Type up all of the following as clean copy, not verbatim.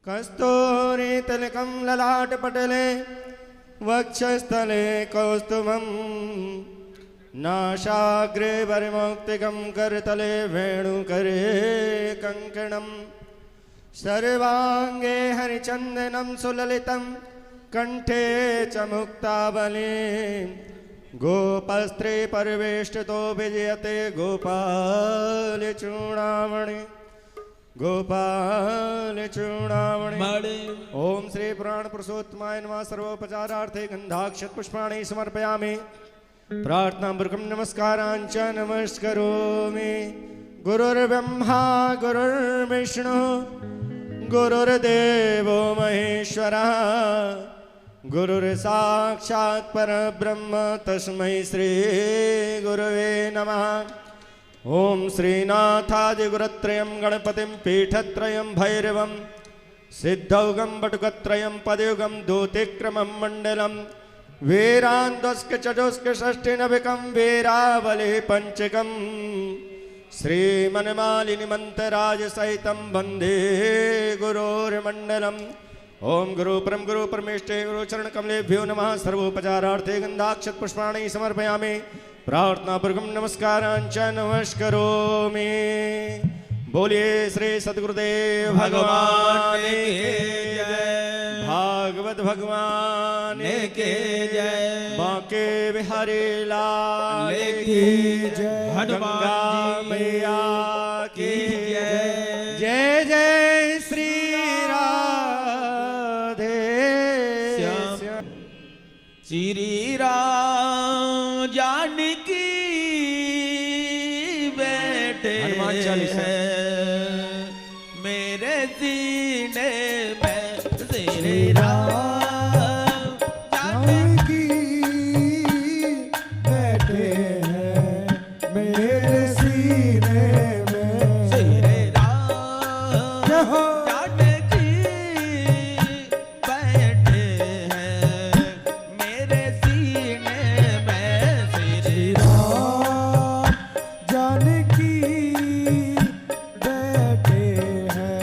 कस्तूरी तिलकं ललाटपटले वक्षस्थले कौस्तुभं नासाग्रे वरमौक्तिकं करतले वेणुकरे कङ्कणं सर्वाङ्गे हरिचन्दनं सुललितं कंठे च मुक्तावली गोपस्त्रे परिवेष्टितो विजयते गोपाल चूड़ामणि गोपाल चूड़ामणि। ओम श्री पुराण पुरुषोत्तमाय नमः। सर्वोपचारार्थे गंधाक्षत पुष्पाणि समर्पयामि। प्रार्थना पूर्वकं नमस्कारांच नमस्करोमि। गुरुर्ब्रह्मा गुरुर्विष्णु गुरुर्देवो महेश्वरः गुरुर्साक्षात् परब्रह्म तस्मै श्री गुरवे नमः। ओम श्रीनाथादिगुरुत्रयं गणपतिं पीठत्रयं भैरवं सिद्धौगं बटुकत्रयं पदयुगं दूतिक्रमं मण्डलं वीरान्दस्क षष्ठिनविकं वीरावली पंचकं श्रीमन्मालिनी मंत्रराजसहितं वन्दे गुरोर्मण्डलम्। ओम गुरु परम गुरु परमेष्ठे गुरु चरण कमलेभ्यो नमः। सर्वोपचारार्थे गंधाक्षत पुष्पाणि समर्पयामि। प्रार्थना पूर्वकं नमस्कारांच नमस्करोमि। बोलिए श्री सद्गुरुदेव भगवान की जय। भागवत भगवान की जय। बांके बिहारी लाल की जय। हनुमान मैया की जय। जय जय श्री श्री राम जानकी बैठे हनुमान चालीसा मेरे सीने में श्री राम जानकी बैठे हैं मेरे सीने में श्री राम जानकी बैठे हैं मेरे सीने में श्री राम जानकी बैठे हैं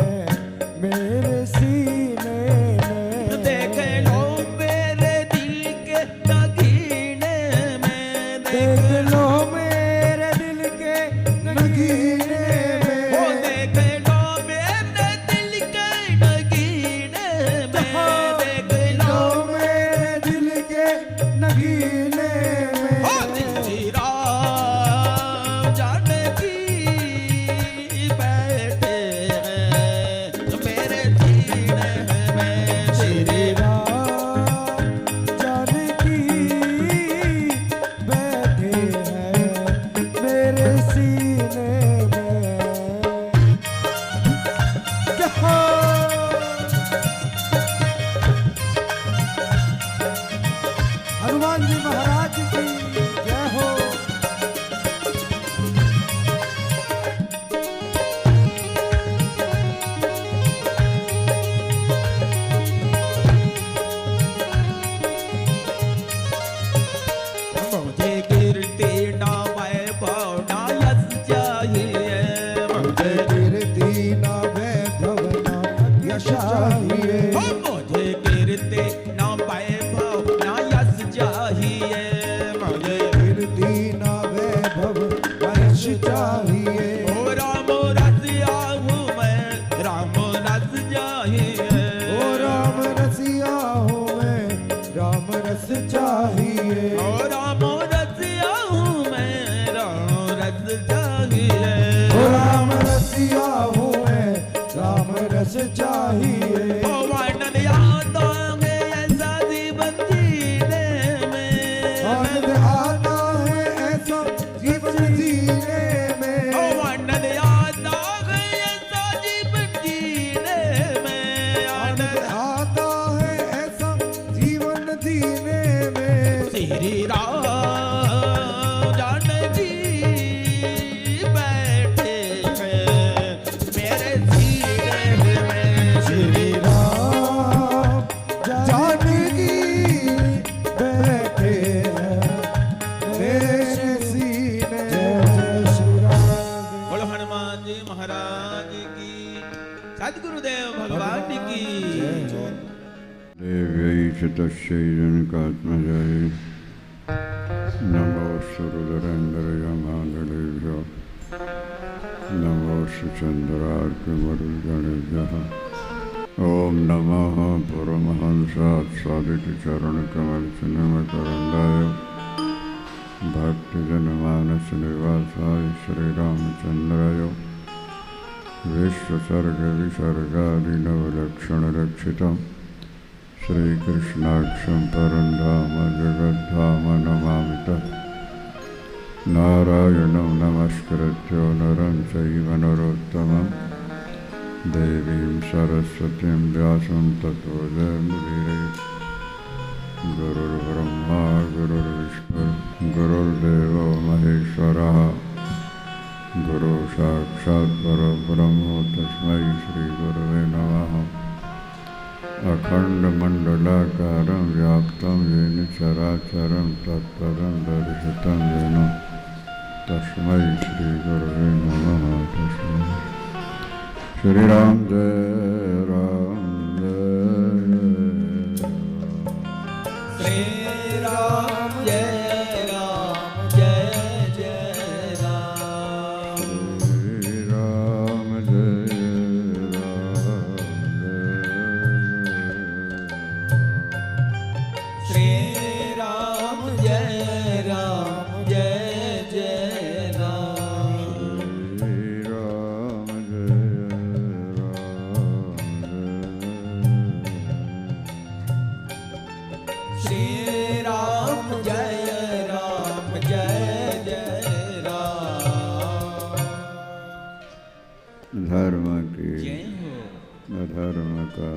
मेरे सीने में। देख लो मेरे दिल के नगीने में देख लो मेरे दिल के नगीने में। ओ देख लो मेरे दिल के नगीने में देख लो मेरे दिल के नगीने में। ओ श्री राम जानकी बैठे हैं मेरे सीने में श्री राम जानकी बैठे हैं मेरे सीने में। हनुमान जी महाराज की जय हो। मुझे गिरते ना वैभव ना यश चाहिए मुझे कीर्ति ना वैभव ना यश चाहिए। मुझे गिरते ना वैभव ना यश चाहिए मुझे कीर्ति ना वैभव ना यश चाहिए। ओ राम रसिया हूँ मैं राम रस चाहिए ओ राम रसिया हूँ मैं राम रस चाहिए। ओ राम रसिया हूँ मैं राम रस चाहिए ओ राम रसिया हूँ मैं राम रस चाहिए। ओ वर्णन याद आए ऐसा जीवन जीने में आनंद आता है ऐसा जीवन जीने में। ओ वर्णन याद आए ऐसा जीवन जीने में आनंद आता है ऐसा जीवन जीने में। श्री राम जानकी बैठे हैं मेरे सीने में श्री राम जानकी बैठे हैं तस्यै जनकात्मजायै नमो सुरुदरेन्द्रयमानलेभ्यो नमो सुचन्द्रार्कमरुगणेभ्यः ॐ नमः परमहंसात्सादितचरणकमलचिन्मकरन्दाय भक्तजनमानसनिवासाय श्रीरामचन्द्राय विश्वसर्गविसर्गादिनवलक्षणरक्षितं श्रीकृष्णाक्षं परं धाम जगद्धाम नमामितः नारायणं नमस्कृत्य नरं चैव नरोत्तमं देवीं सरस्वतीं व्यासं ततो जयमुदीरये गुरुर्ब्रह्मा गुरुर्विष्णु गुरुर्देवो महेश्वरः गुरु साक्षात् परब्रह्म तस्मै श्रीगुरवे नमः अखण्डमण्डलाकारं व्याप्तं येन चराचरं तत्पदं दर्शितं येन तस्मै श्रीगुरवे नमः तस्मै श्रीराम जय राम श्री राम जय धर्म की अधर्म का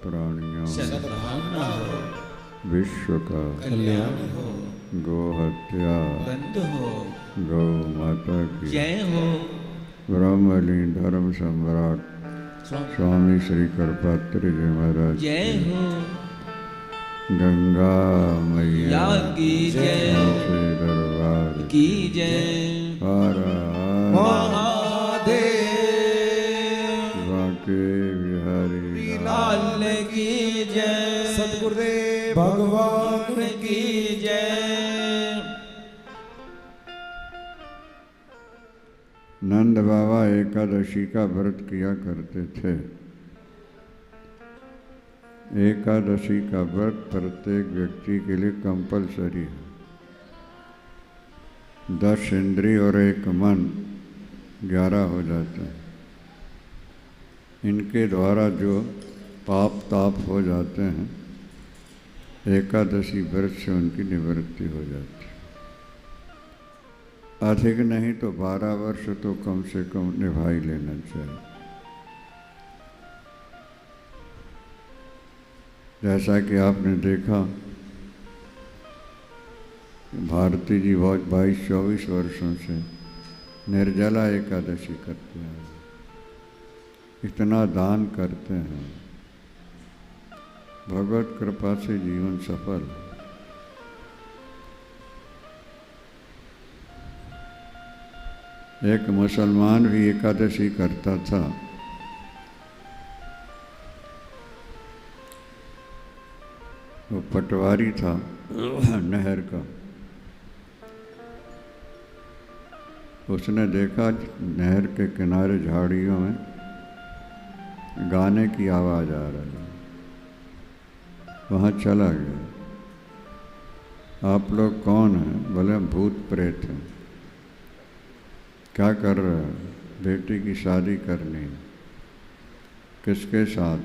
प्राणियों विश्व का कल्याण हो, गो हत्या बंद हो, गौ माता की जय हो। ब्रह्मलीन धर्म सम्राट स्वामी श्री करपात्री जी महाराज जय हो, गंगा मैया की जय, श्री दरबार की जय, हर महादेव बांके बिहारी लाल की जय, सतगुरुदेव भगवान की जय। नंद बाबा एकादशी का व्रत किया करते थे। एकादशी का व्रत प्रत्येक व्यक्ति के लिए कंपलसरी है। 10 इंद्रिय और 1 मन 11 हो जाते हैं। इनके द्वारा जो पाप ताप हो जाते हैं, एकादशी व्रत से उनकी निवृत्ति हो जाती है। अधिक नहीं तो 12 वर्ष तो कम से कम निभा ही लेना चाहिए। जैसा कि आपने देखा, भारती जी बहुत 22-24 वर्षों से निर्जला एकादशी करते हैं, इतना दान करते हैं, भगवत कृपा से जीवन सफल। एक मुसलमान भी एकादशी करता था। वो पटवारी था नहर का। उसने देखा नहर के किनारे झाड़ियों में गाने की आवाज़ आ रही है। वहाँ चला गया। आप लोग कौन हैं? बोले भूत प्रेत हैं। क्या कर रहे हैं? बेटी की शादी करनी है। किसके साथ?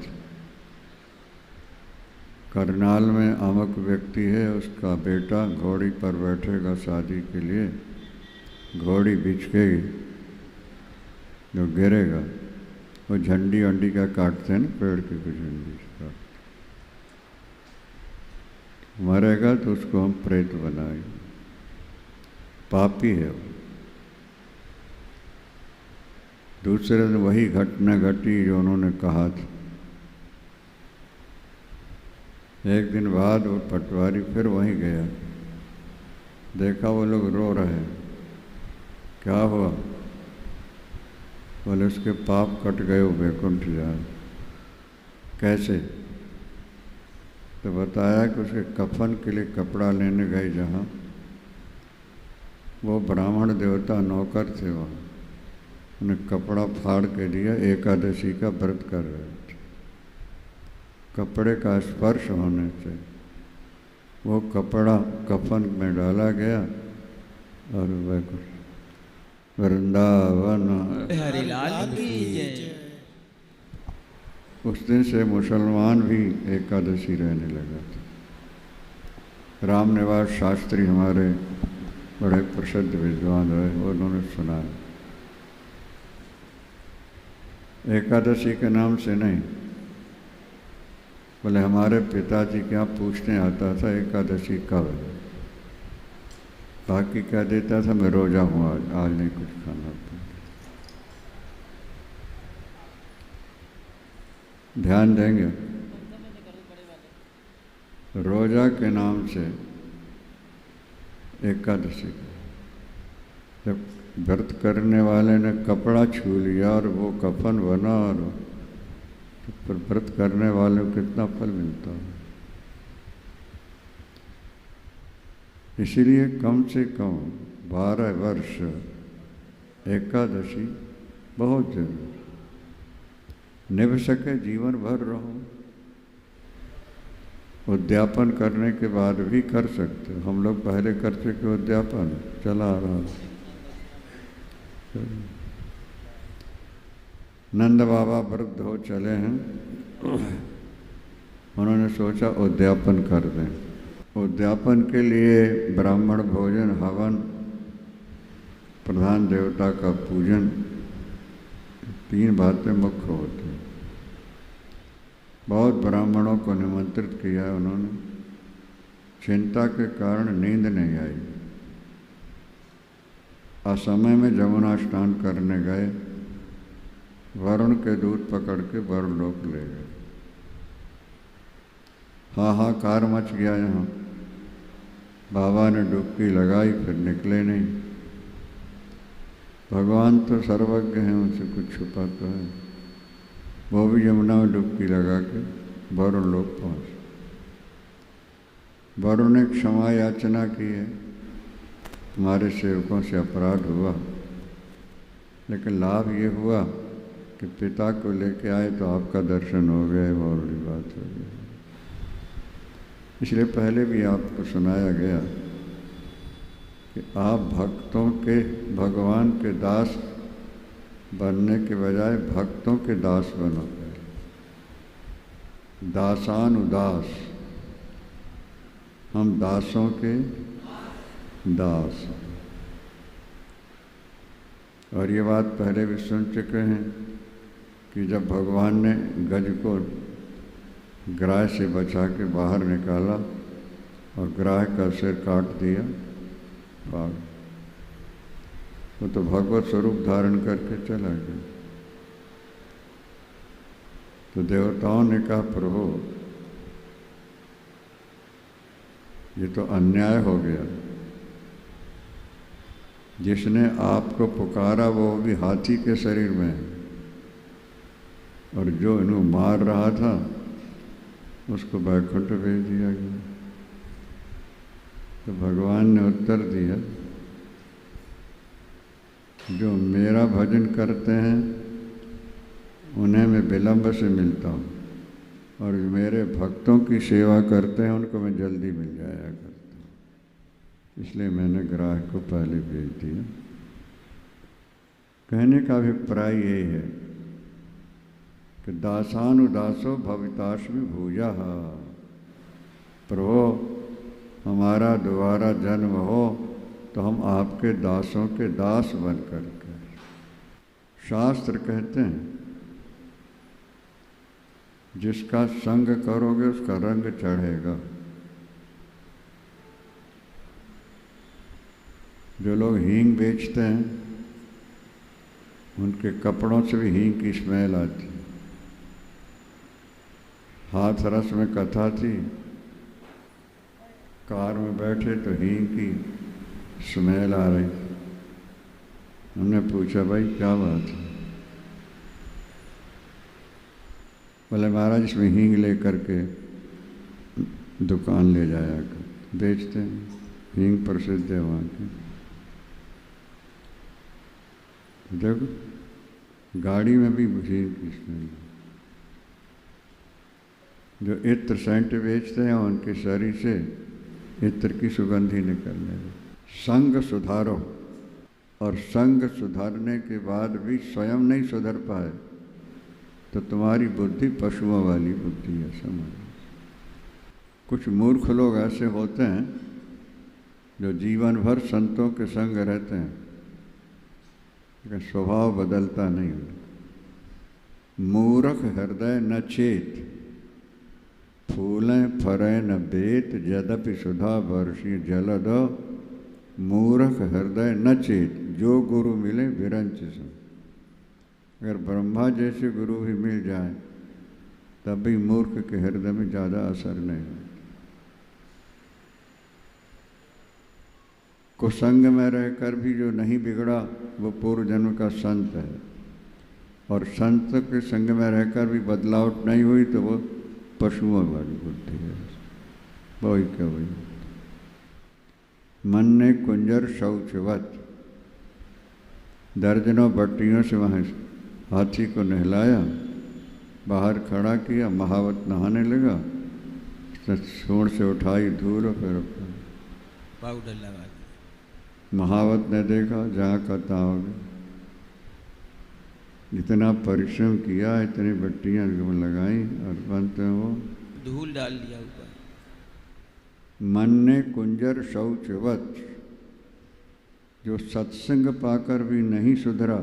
करनाल में अमुक व्यक्ति है, उसका बेटा घोड़ी पर बैठेगा शादी के लिए। घोड़ी बिछकेगी, जो गिरेगा वो झंडी वंडी का काटते हैं ना, पेड़ की कुछ झंडी काटते, मरेगा तो उसको हम प्रेत बनाएंगे। पापी है वो। दूसरे दिन वही घटना घटी जो उन्होंने कहा था। एक दिन बाद वो पटवारी फिर वहीं गया, देखा वो लोग रो रहे हैं। क्या हुआ? बोले उसके पाप कट गए, वो वैकुंठ जाए। कैसे? तो बताया कि उसके कफन के लिए कपड़ा लेने गए जहाँ, वो ब्राह्मण देवता नौकर थे वहाँ, उन्हें कपड़ा फाड़ के दिया, एकादशी का व्रत कर रहे थे। कपड़े का स्पर्श होने से वो कपड़ा कफन में डाला गया और वृंदावन हरिलाल की जय। उस दिन से मुसलमान भी एकादशी रहने लगा था। रामनिवास शास्त्री हमारे बड़े प्रसिद्ध विद्वान रहे, उन्होंने सुनाया एकादशी के नाम से नहीं, बोले हमारे पिताजी के यहाँ पूछने आता था एकादशी कब है, बाकी कह देता था मैं रोजा हूँ, आज नहीं कुछ खाना पीना। ध्यान देंगे, रोजा के नाम से एकादशी, जब व्रत करने वाले ने कपड़ा छू लिया और वो कफन बना, और तो व्रत करने वाले को कितना फल मिलता है। इसीलिए कम से कम 12 वर्ष एकादशी बहुत जरूरी, निभ सके जीवन भर रहो। उद्यापन करने के बाद भी कर सकते हो, हम लोग पहले कर चुके उद्यापन, चला रहा। नंद बाबा वृद्ध हो चले हैं, उन्होंने सोचा उद्यापन कर दें। उद्यापन के लिए ब्राह्मण भोजन, हवन, प्रधान देवता का पूजन, 3 बातें मुख्य होती हैं। बहुत ब्राह्मणों को निमंत्रित किया उन्होंने, चिंता के कारण नींद नहीं आई। असमय में जमुना स्नान करने गए, वरुण के दूध पकड़ के वरुणलोक ले गए। हाहाकार मच गया यहाँ। बाबा ने डुबकी लगाई, फिर निकले नहीं। भगवान तो सर्वज्ञ हैं, उनसे कुछ छुपाता है। वो भी यमुना में डुबकी लगा के वरुण लोक पहुँचे। वरुण ने क्षमा याचना की है, हमारे सेवकों से अपराध हुआ, लेकिन लाभ ये हुआ कि पिता को लेके आए तो आपका दर्शन हो गया, बहुत बड़ी बात हो गई। इसलिए पहले भी आपको सुनाया गया कि आप भक्तों के, भगवान के दास बनने के बजाय भक्तों के दास बनो। दासान उदास, हम दासों के दास। और ये बात पहले भी सुन चुके हैं कि जब भगवान ने गज को ग्राह से बचा के बाहर निकाला और ग्राह का सिर काट दिया, वो तो भगवत स्वरूप धारण करके चला गया। तो देवताओं ने कहा प्रभु ये तो अन्याय हो गया, जिसने आपको पुकारा वो भी हाथी के शरीर में, और जो इन्हें मार रहा था उसको बैकुंठ भेज दिया गया। तो भगवान ने उत्तर दिया, जो मेरा भजन करते हैं उन्हें मैं विलंब से मिलता हूँ, और जो मेरे भक्तों की सेवा करते हैं उनको मैं जल्दी मिल जाया करता हूँ। इसलिए मैंने ग्राह को पहले भेज दिया। कहने का अभिप्राय यही है कि दासानुदासो भविताश्मी भूया, प्रभु हमारा दोबारा जन्म हो तो हम आपके दासों के दास बन करके। शास्त्र कहते हैं जिसका संग करोगे उसका रंग चढ़ेगा। जो लोग हींग बेचते हैं उनके कपड़ों से भी हींग की स्मेल आती। हाथरस में कथा थी, कार में बैठे तो हींग की स्मेल आ रही। हमने पूछा भाई क्या बात है? बोले महाराज इसमें हींग लेकर के दुकान ले जाया कर, बेचते हैं। हींग प्रसिद्ध है वहाँ की। जब गाड़ी में भी हींग की स्मेल, जो इत्र सेंट बेचते हैं उनके शरीर से इत्र की सुगंधी निकलने लगी। संग सुधारो, और संग सुधारने के बाद भी स्वयं नहीं सुधर पाए तो तुम्हारी बुद्धि पशुओं वाली बुद्धि है, समझ। कुछ मूर्ख लोग ऐसे होते हैं जो जीवन भर संतों के संग रहते हैं लेकिन स्वभाव बदलता नहीं। मूर्ख हृदय न चेत, फूलें फरें न बेत, यद्यपि सुधा बरसी जलद, मूर्ख हृदय न चेत। जो गुरु मिले विरंच सम। अगर ब्रह्मा जैसे गुरु भी मिल जाए तब भी मूर्ख के हृदय में ज़्यादा असर नहीं होता। कुसंग में रहकर भी जो नहीं बिगड़ा वो पूर्व जन्म का संत है, और संत के संग में रहकर भी बदलावट नहीं हुई तो वो पशुओं वाली बुद्धि है। वही क्या वही। मन ने कुंजर शौचवत, दर्जनों बट्टियों से वहाँ हाथी को नहलाया, बाहर खड़ा किया, महावत नहाने लगा, सूंड से उठाई धूल और फिर पाउडर लगा दिया। महावत ने देखा जहाँ का तहाँ हो गया। इतना परिश्रम किया, इतनी बट्टियाँ लगाई और बनते वो धूल डाल दिया ऊपर। मन ने कुंजर शौचवत, जो सत्संग पाकर भी नहीं सुधरा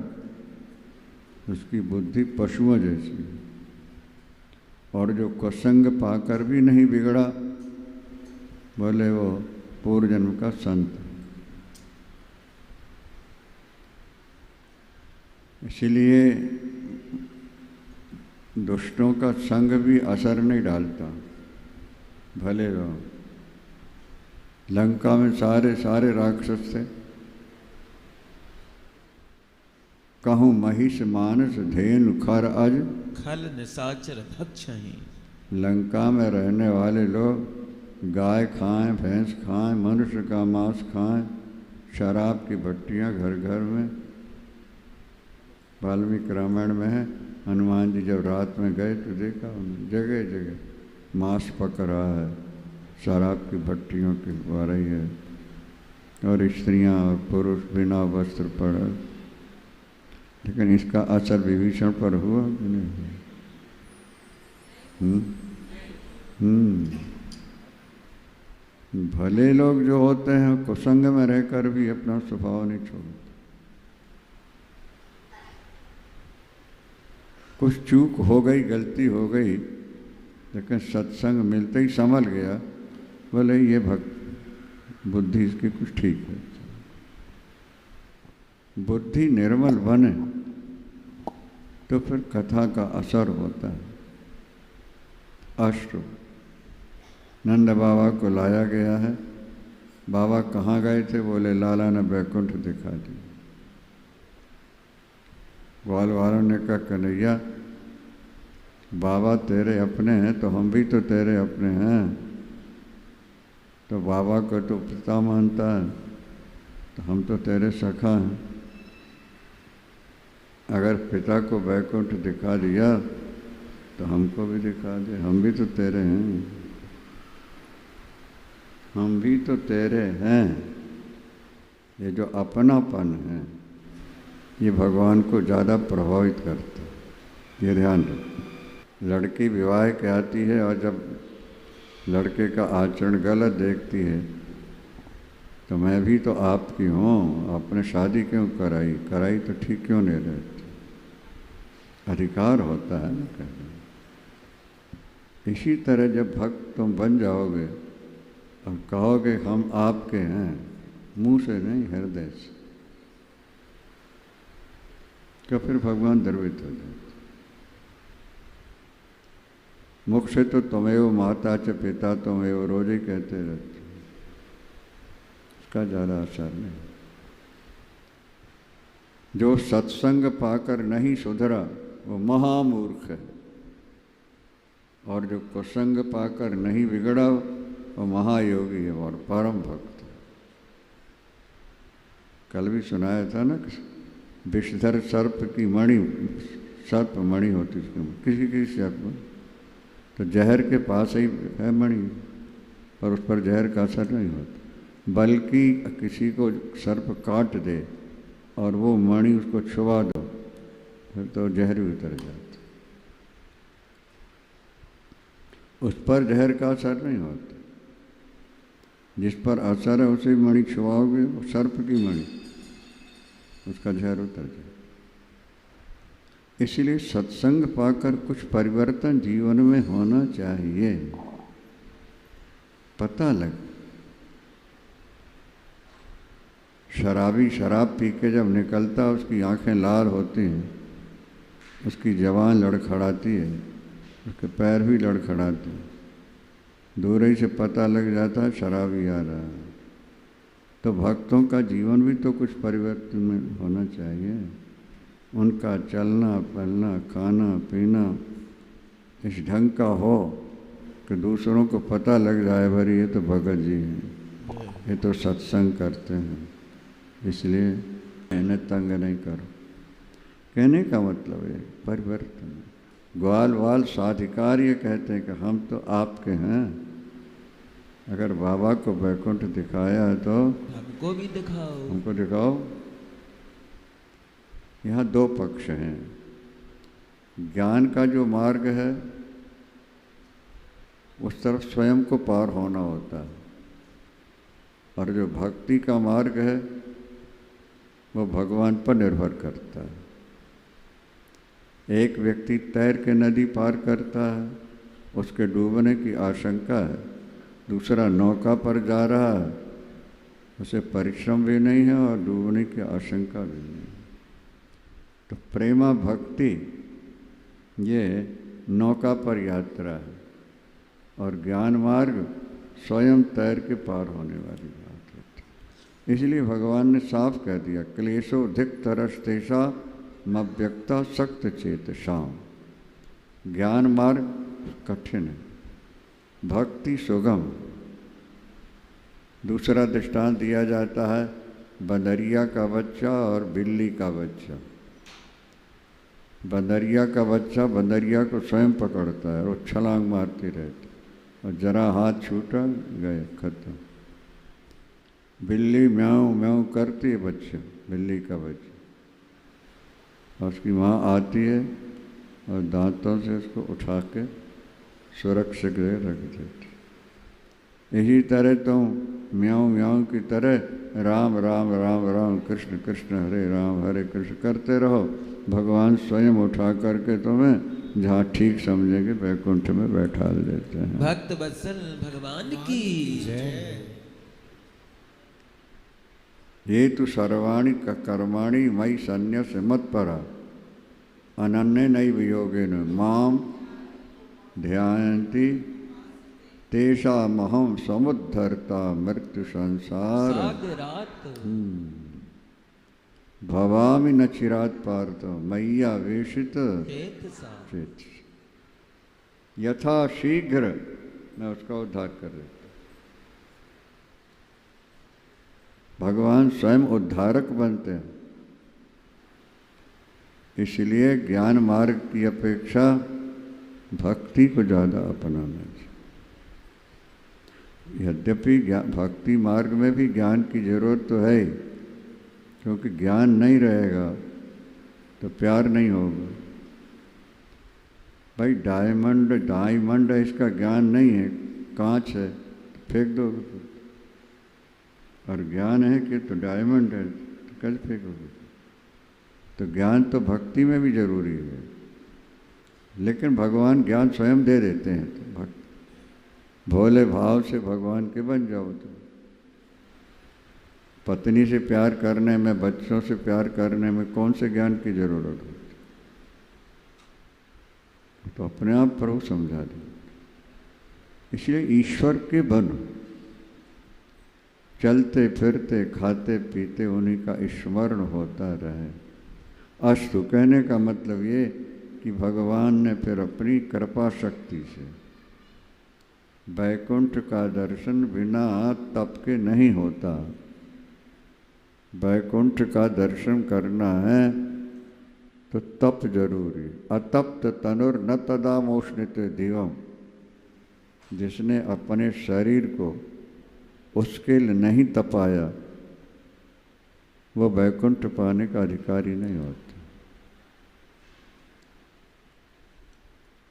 उसकी बुद्धि पशुओं जैसी है, और जो कुसंग पाकर भी नहीं बिगड़ा बोले वो पूर्व जन्म का संत। इसलिए दुष्टों का संग भी असर नहीं डालता, भले रहो। लंका में सारे राक्षस थे। कहूँ महिष मानस धेनु खर अज, खल निशाचर भक्षहि। लंका में रहने वाले लोग गाय खाएं, भैंस खाएं, मनुष्य का मांस खाएं, शराब की भट्टियाँ घर घर में। वाल्मीकि रामायण में है, हनुमान जी जब रात में गए तो देखा उन्होंने जगह जगह मांस पक रहा है, शराब की भट्टियों की बारही है, और स्त्रियां और पुरुष बिना वस्त्र पड़े। लेकिन इसका असर विभीषण पर हुआ कि नहीं हुआ? भले लोग जो होते हैं कुसंग में रहकर भी अपना स्वभाव नहीं छोड़ते। कुछ चूक हो गई, गलती हो गई, लेकिन सत्संग मिलते ही संभल गया, बोले ये भक्त बुद्धि इसकी कुछ ठीक है। बुद्धि निर्मल बने तो फिर कथा का असर होता है। अष्ट नंद बाबा को लाया गया है। बाबा कहाँ गए थे? बोले लाला ने बैकुंठ दिखा दी। ग्वाल वालों ने कहा कन्हैया बाबा तेरे अपने हैं तो हम भी तो तेरे अपने हैं, तो बाबा को तो पिता मानता है तो हम तो तेरे सखा हैं। अगर पिता को बैकुंठ दिखा दिया तो हमको भी दिखा दे, हम भी तो तेरे हैं, हम भी तो तेरे हैं। ये जो अपनापन है ये भगवान को ज़्यादा प्रभावित करता है, ये ध्यान रखो। लड़की विवाह के आती है और जब लड़के का आचरण गलत देखती है तो मैं भी तो आपकी हूँ, आपने शादी क्यों कराई? कराई तो ठीक क्यों नहीं रहती? अधिकार होता है ना कहना। इसी तरह जब भक्त तुम बन जाओगे और कहोगे हम आपके हैं, मुंह से नहीं हृदय से, तो फिर भगवान द्रवित हो जाते। मुख से तो तुमेव माता च पिता तुमेव रोज ही कहते रहते, इसका ज़्यादा असर नहीं। जो सत्संग पाकर नहीं सुधरा वो महामूर्ख है, और जो कुसंग पाकर नहीं बिगड़ा और महायोगी है और परम भक्त है। कल भी सुनाया था ना, विषधर सर्प की मणि, सर्प मणि होती उसके किसी किसी सर्प में, तो जहर के पास ही है मणि, पर उस पर जहर का असर नहीं होता। बल्कि किसी को सर्प काट दे और वो मणि उसको छुआ दो, फिर तो जहर भी उतर जाता। उस पर जहर का असर नहीं होता, जिस पर असर है उसे मणि छुआओगे, वो सर्प की मणि, उसका जहर उतर जाए। इसलिए सत्संग पाकर कुछ परिवर्तन जीवन में होना चाहिए, पता लग। शराबी शराब पी के जब निकलता, उसकी आंखें लाल होती हैं, उसकी जबान लड़खड़ाती है, उसके पैर भी लड़खड़ाते हैं, दूर ही से पता लग जाता है शराबी आ रहा है। तो भक्तों का जीवन भी तो कुछ परिवर्तन में होना चाहिए। उनका चलना पलना खाना पीना इस ढंग का हो कि दूसरों को पता लग जाए, भरी ये तो भगत जी हैं, ये तो सत्संग करते हैं, इसलिए इन्हें तंग नहीं करो। कहने का मतलब है परिवर्तन। ग्वाल वाल साधिकार ये कहते हैं कि हम तो आपके हैं, अगर बाबा को वैकुंठ दिखाया है तो हमको भी दिखाओ, हमको दिखाओ। यहाँ दो पक्ष हैं। ज्ञान का जो मार्ग है उस तरफ स्वयं को पार होना होता है, और जो भक्ति का मार्ग है वो भगवान पर निर्भर करता है। एक व्यक्ति तैर के नदी पार करता है, उसके डूबने की आशंका है, दूसरा नौका पर जा रहा है, उसे परिश्रम भी नहीं है और डूबने की आशंका भी नहीं है। तो प्रेमा भक्ति ये नौका पर यात्रा है, और ज्ञान मार्ग स्वयं तैर के पार होने वाली बात है। इसलिए भगवान ने साफ कह दिया, क्लेशो धिक तरस्तेषा मव्यक्ता सक्त चेतसाम। ज्ञान मार्ग कठिन है, भक्ति सुगम। दूसरा दृष्टांत दिया जाता है बंदरिया का बच्चा और बिल्ली का बच्चा। बंदरिया का बच्चा बंदरिया को स्वयं पकड़ता है और छलांग मारती रहती, और जरा हाथ छूटा गए, खत्म। बिल्ली म्याऊं म्याऊं करती है बच्चा, बिल्ली का बच्चा, और उसकी माँ आती है और दांतों से उसको उठा के सुरक्षित जगह रख देती। इसी तरह तुम म्याऊं म्याऊं की तरह राम राम राम राम कृष्ण कृष्ण हरे राम हरे कृष्ण करते रहो, भगवान स्वयं उठा करके तुम्हें जहाँ ठीक समझेंगे वैकुंठ में बैठा देते हैं। भक्त वत्सल भगवान की जय। ये तो सर्वाणी कर्माणि मयि संन्यस्य मत्परा अनन्य नैव योगेन माम ध्यायन्ति तेषामहं समुद्धर्ता मृत्यु संसार सागरात भवामि न चिरात् पार्थ मय्या वेशित चेतसा। चेत। यथा शीघ्र मैं उसका उद्धार कर देता। भगवान स्वयं उद्धारक बनते हैं, इसलिए ज्ञान मार्ग की अपेक्षा भक्ति को ज़्यादा अपनाना चाहिए। यद्यपि भक्ति मार्ग में भी ज्ञान की जरूरत तो है, क्योंकि ज्ञान नहीं रहेगा तो प्यार नहीं होगा। भाई डायमंड है, इसका ज्ञान नहीं है, कांच है, तो फेंक दोगे। और ज्ञान है कि तो डायमंड है, तो कैसे फेंकोगे? तो ज्ञान तो भक्ति में भी जरूरी है, लेकिन भगवान ज्ञान स्वयं दे देते हैं। तो भक्त भोले भाव से भगवान के बन जाओ। तो पत्नी से प्यार करने में, बच्चों से प्यार करने में कौन से ज्ञान की जरूरत होती? तो अपने आप प्रभु समझा दे। इसलिए ईश्वर के बनो, चलते फिरते खाते पीते उन्हीं का स्मरण होता रहे। अस्तु कहने का मतलब ये कि भगवान ने फिर अपनी कृपा शक्ति से वैकुंठ का दर्शन बिना तप के नहीं होता। वैकुंठ का दर्शन करना है तो तप जरूरी। अतप्त तनुर न तदा मोष्णित दिवम। जिसने अपने शरीर को उसके लिए नहीं तपाया वो वैकुंठ पाने का अधिकारी नहीं होता।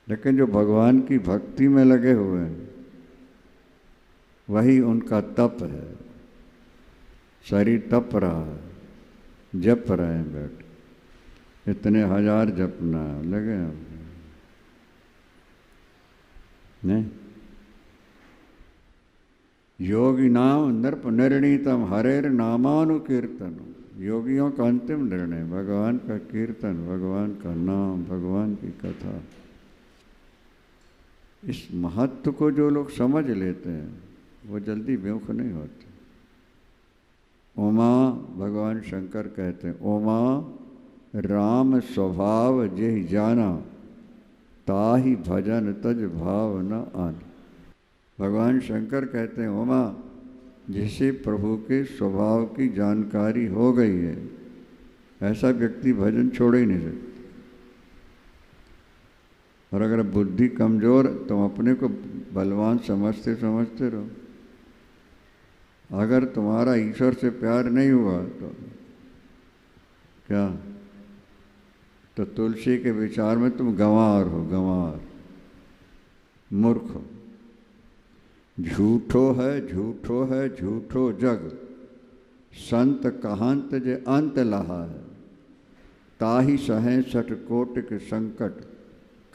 लेकिन जो भगवान की भक्ति में लगे हुए हैं वही उनका तप है। शरीर तप रहा है, जप रहे हैं बैठ, इतने हजार जपना लगे नहीं। योगी नाम नृप निर्णीतम हरेर नामानुकीर्तन। योगियों का अंतिम निर्णय भगवान का कीर्तन, भगवान का नाम, भगवान की कथा। इस महत्व को जो लोग समझ लेते हैं वो जल्दी बेवकूफ नहीं होते। उमा, भगवान शंकर कहते हैं, उमा राम स्वभाव जेहि जाना, ताहि भजन तज भाव न आन। भगवान शंकर कहते हैं, उमा जिसे प्रभु के स्वभाव की जानकारी हो गई है ऐसा व्यक्ति भजन छोड़ ही नहीं सकता। और अगर बुद्धि कमज़ोर तुम अपने को बलवान समझते समझते रहो। अगर तुम्हारा ईश्वर से प्यार नहीं हुआ तो क्या, तो तुलसी के विचार में तुम गंवार हो, गंवार, मूर्ख हो। झूठो है, झूठो है, झूठो जग, संत कहांत जे अंत लहा है। ताहि सहे सठ कोटिक संकट,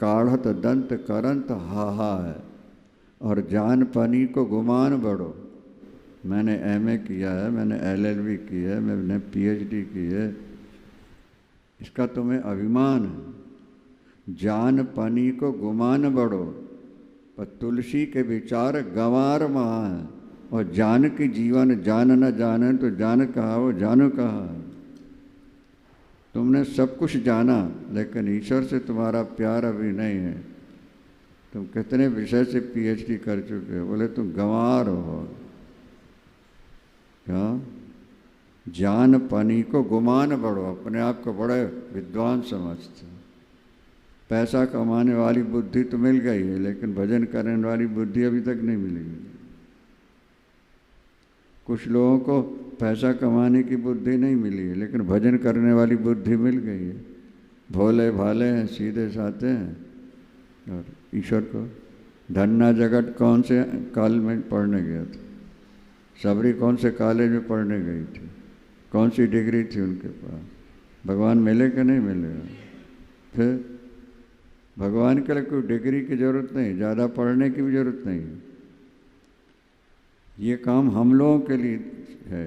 काढ़त दंत करंत हाहा है। और जान पानी को गुमान बढ़ो। मैंने एमए किया है, मैंने एलएलबी की है, मैंने पीएचडी की है, इसका तुम्हें अभिमान है। जान पानी को गुमान बढ़ो, पर तुलसी के विचार गंवार महा है। और जान की जीवन जान न जाने तो जान कहा वो जानो कहा। तुमने सब कुछ जाना लेकिन ईश्वर से तुम्हारा प्यार अभी नहीं है। तुम कितने विषय से पीएचडी कर चुके हो, बोले तुम गंवार हो। क्या? जान पानी को गुमान बढ़ो, अपने आप को बड़े विद्वान समझते हो। पैसा कमाने वाली बुद्धि तो मिल गई है लेकिन भजन करने वाली बुद्धि अभी तक नहीं मिली। कुछ लोगों को पैसा कमाने की बुद्धि नहीं मिली है लेकिन भजन करने वाली बुद्धि मिल गई है। भोले भाले हैं, सीधे साधे हैं। और ईश्वर को धन्ना जगत कौन से काल में पढ़ने गया था? सबरी कौन से कॉलेज में पढ़ने गई थी? कौन सी डिग्री थी उनके पास? भगवान मिले कि नहीं मिलेगा? फिर भगवान के लिए कोई डिग्री की ज़रूरत नहीं, ज़्यादा पढ़ने की भी ज़रूरत नहीं। ये काम हम लोगों के लिए है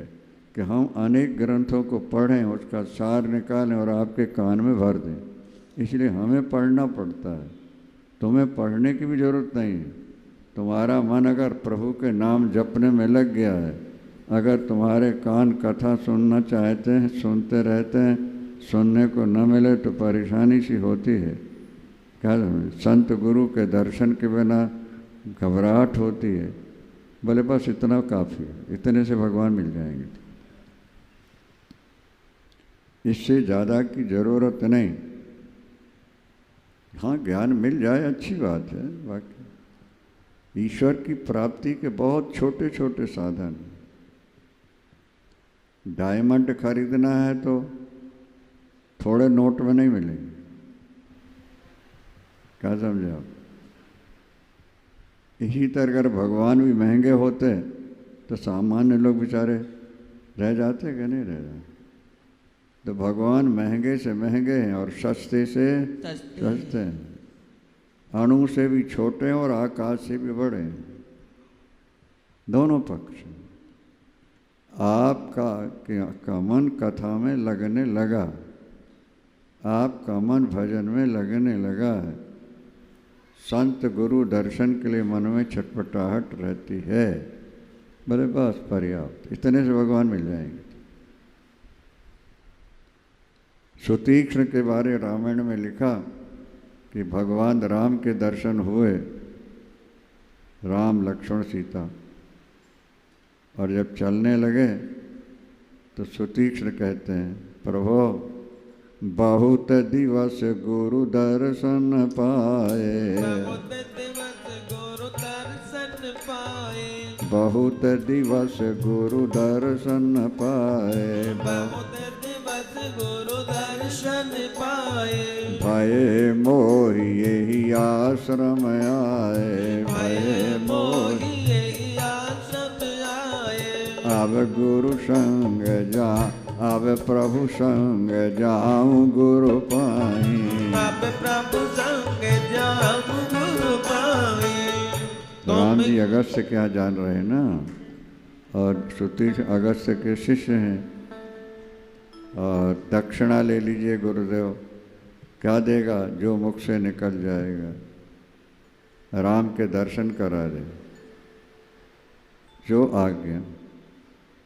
कि हम अनेक ग्रंथों को पढ़ें, उसका सार निकालें और आपके कान में भर दें। इसलिए हमें पढ़ना पड़ता है। तुम्हें पढ़ने की भी ज़रूरत नहीं है। तुम्हारा मन अगर प्रभु के नाम जपने में लग गया है, अगर तुम्हारे कान कथा सुनना चाहते हैं, सुनते रहते हैं, सुनने को न मिले तो परेशानी सी होती है। क्या संत गुरु के दर्शन के बिना घबराहट होती है। बोले बस इतना काफ़ी है, इतने से भगवान मिल जाएंगे, इससे ज़्यादा की ज़रूरत नहीं। हाँ, ज्ञान मिल जाए अच्छी बात है। बाकी ईश्वर की प्राप्ति के बहुत छोटे छोटे साधन। डायमंड खरीदना है तो थोड़े नोट में नहीं मिलेंगे। क्या समझे आप? इसी तरह अगर भगवान भी महंगे होते तो सामान्य लोग बेचारे रह जाते कि नहीं रह जाते? तो भगवान महंगे से महंगे हैं और सस्ते से सस्ते हैं। अणु से भी छोटे हैं और आकाश से भी बड़े हैं, दोनों पक्ष। आपका मन कथा में लगने लगा, आपका मन भजन में लगने लगा है, संत गुरु दर्शन के लिए मन में छटपटाहट रहती है, बोले बस पर्याप्त, इतने से भगवान मिल जाएंगे। सुतीक्ष्ण के बारे रामायण में लिखा कि भगवान राम के दर्शन हुए राम लक्ष्मण सीता। और जब चलने लगे तो सुतीक्ष्ण कहते हैं, प्रभो बहुत दिवस गुरु दर्शन पाए, बहुत दिवस गुरु दर्शन पाए, बहुत दिवस गुरु दर्शन पाए, बहुत दिवस गुरु दर्शन पाए, भय मोहि यही आश्रम आए, भय मोहि यही आश्रम आए, अब गुरु संग जा, अब प्रभु संग जाऊं गुरु पाई, अब प्रभु संग जाऊं गुरु पाए। राम जी अगस्त्य क्या जान रहे हैं ना, और सुतीक्ष अगस्त्य के शिष्य हैं। और दक्षिणा ले लीजिए गुरुदेव, क्या देगा? जो मुख से निकल जाएगा। राम के दर्शन करा दे, जो आज्ञा।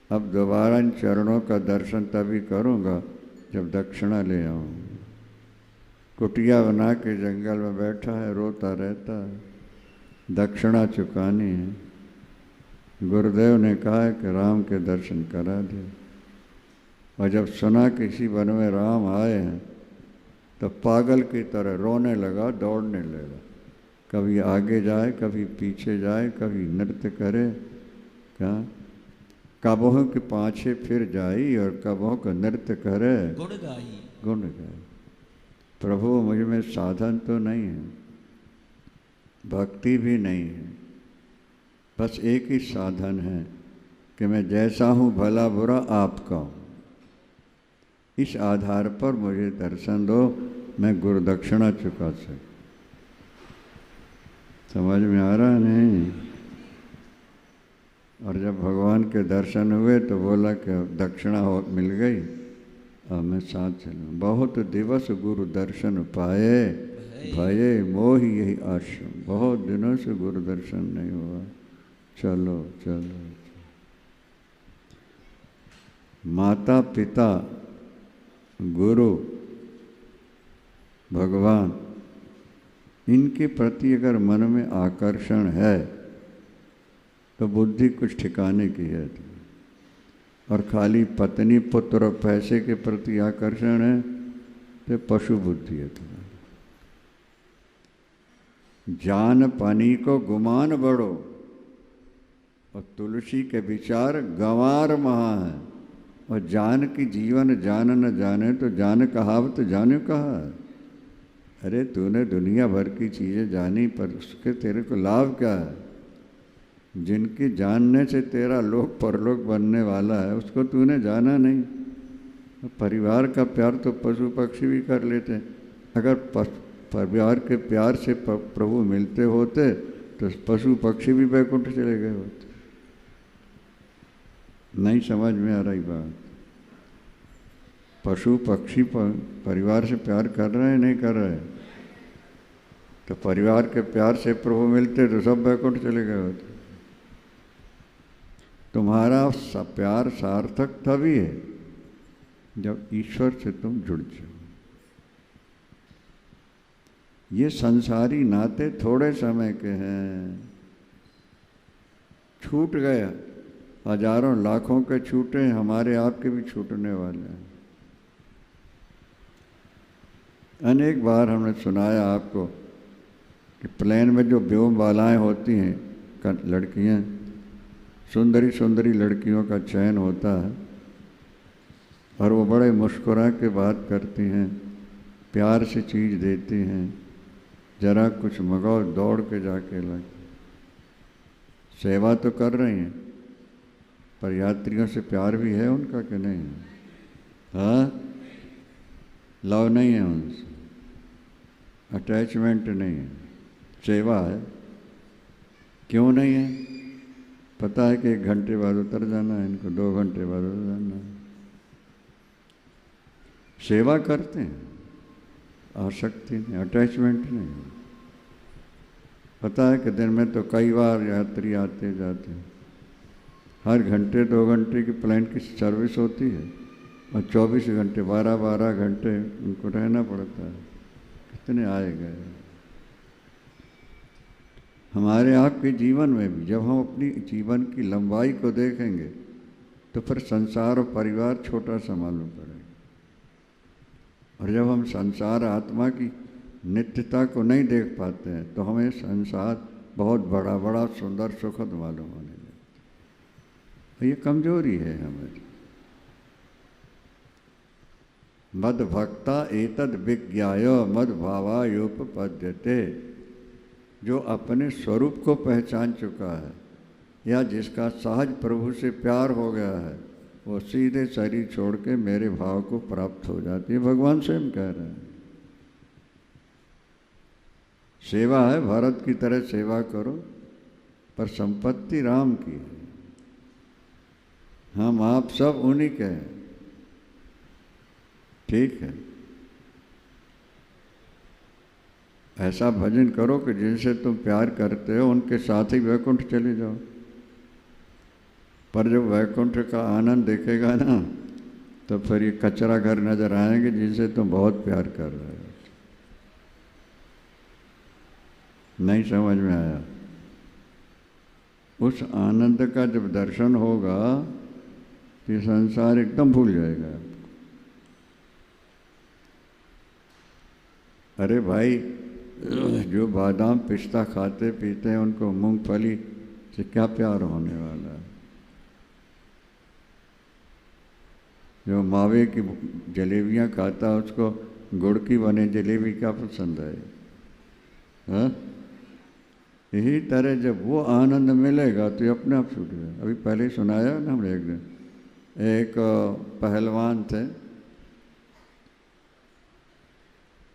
अब दोबारा इन चरणों का दर्शन तभी करूँगा जब दक्षिणा ले आऊँ। कुटिया बना के जंगल में बैठा है, रोता रहता है, दक्षिणा चुकानी है। गुरुदेव ने कहा है कि राम के दर्शन करा दे। और जब सुना किसी वन में राम आए हैं तो पागल की तरह रोने लगा, दौड़ने लगा। कभी आगे जाए, कभी पीछे जाए, कभी नृत्य करे, क्या कबहों के पाछे फिर जाई और कबहों का नृत्य करे, गुण गाई, गुण गाए। प्रभु मुझ में साधन तो नहीं है, भक्ति भी नहीं है, बस एक ही साधन है कि मैं जैसा हूँ भला बुरा आपका हूँ। इस आधार पर मुझे दर्शन दो, मैं गुरु दक्षिणा चुका सकूँ। समझ में आ रहा नहीं? और जब भगवान के दर्शन हुए तो बोला कि अब दक्षिणा मिल गई, अब मैं साथ चलूँ। बहुत दिवस गुरु दर्शन पाए, भये मोहि यही आश्रम। बहुत दिनों से गुरु दर्शन नहीं हुआ, चलो चलो। माता पिता गुरु भगवान, इनके प्रति अगर मन में आकर्षण है तो बुद्धि कुछ ठिकाने की है। और खाली पत्नी पुत्र और पैसे के प्रति आकर्षण है तो पशु बुद्धि है तुम्हारी। जान पानी को गुमान बढ़ो, और तुलसी के विचार गंवार महा है। और जान की जीवन जान न जाने तो जान कहावत जाने कहा। अरे तूने दुनिया भर की चीज़ें जानी, पर उसके तेरे को लाभ क्या है? जिनके जानने से तेरा लोक परलोक बनने वाला है, उसको तूने जाना नहीं। परिवार का प्यार तो पशु पक्षी भी कर लेते। अगर परिवार के प्यार से प्रभु मिलते होते तो पशु पक्षी भी बैकुंठ चले गए होते। नहीं समझ में आ रही बात? पशु पक्षी परिवार से प्यार कर रहे हैं, नहीं कर रहे? तो परिवार के प्यार से प्रभु मिलते तो सब बैकुंठ चले गए होते। तुम्हारा प्यार सार्थक तभी है जब ईश्वर से तुम जुड़ जाओ। ये संसारी नाते थोड़े समय के हैं, छूट गया। हजारों लाखों के छूटे, हमारे आपके भी छूटने वाले हैं। अनेक बार हमने सुनाया आपको कि प्लेन में जो व्योम बालाएँ होती हैं, लड़कियां, सुंदरी सुंदरी लड़कियों का चयन होता है और वो बड़े मुस्कुरा के बात करती हैं, प्यार से चीज़ देती हैं, जरा कुछ मगाओ दौड़ के जाके लग। सेवा तो कर रही हैं, पर यात्रियों से प्यार भी है उनका कि नहीं? हाँ, लव नहीं है उनसे, अटैचमेंट नहीं है, सेवा है। क्यों नहीं है? पता है कि 1 घंटे बाद उतर जाना है इनको, 2 घंटे बाद उतर जाना है। सेवा करते हैं, आसक्ति नहीं, अटैचमेंट नहीं। पता है कि दिन में तो कई बार यात्री आते जाते हैं, हर घंटे 2 घंटे की प्लेन की सर्विस होती है और 24 घंटे 12-12 घंटे उनको रहना पड़ता है। कितने आए गए। हमारे आपके जीवन में भी जब हम अपनी जीवन की लंबाई को देखेंगे तो फिर संसार और परिवार छोटा सा मालूम पड़ेगा। और जब हम संसार आत्मा की नित्यता को नहीं देख पाते हैं तो हमें संसार बहुत बड़ा बड़ा सुंदर सुखद मालूम होने लगता है। ये कमजोरी है हमारी। मद भक्ता एतद विज्ञाय मद भावायोपपद्यते। जो अपने स्वरूप को पहचान चुका है या जिसका सहज प्रभु से प्यार हो गया है वो सीधे शरीर छोड़ के मेरे भाव को प्राप्त हो जाती है। भगवान स्वयं कह रहे हैं। सेवा है, भारत की तरह सेवा करो, पर संपत्ति राम की है। हम आप सब उन्हीं के हैं, ठीक है। ऐसा भजन करो कि जिनसे तुम प्यार करते हो उनके साथ ही वैकुंठ चले जाओ। पर जब वैकुंठ का आनंद देखेगा ना तो फिर ये कचरा घर नजर आएंगे जिनसे तुम बहुत प्यार कर रहे हो। नहीं समझ में आया? उस आनंद का जब दर्शन होगा तो ये संसार एकदम भूल जाएगा। अरे भाई, जो बादाम पिस्ता खाते पीते हैं उनको मूंगफली से क्या प्यार होने वाला है? जो मावे की जलेबियाँ खाता है उसको गुड़ की बने जलेबी क्या पसंद है? हाँ, यही तरह जब वो आनंद मिलेगा तो ये अपने आप छूट गया। अभी पहले ही सुनाया ना हमने एक दिन, एक पहलवान थे,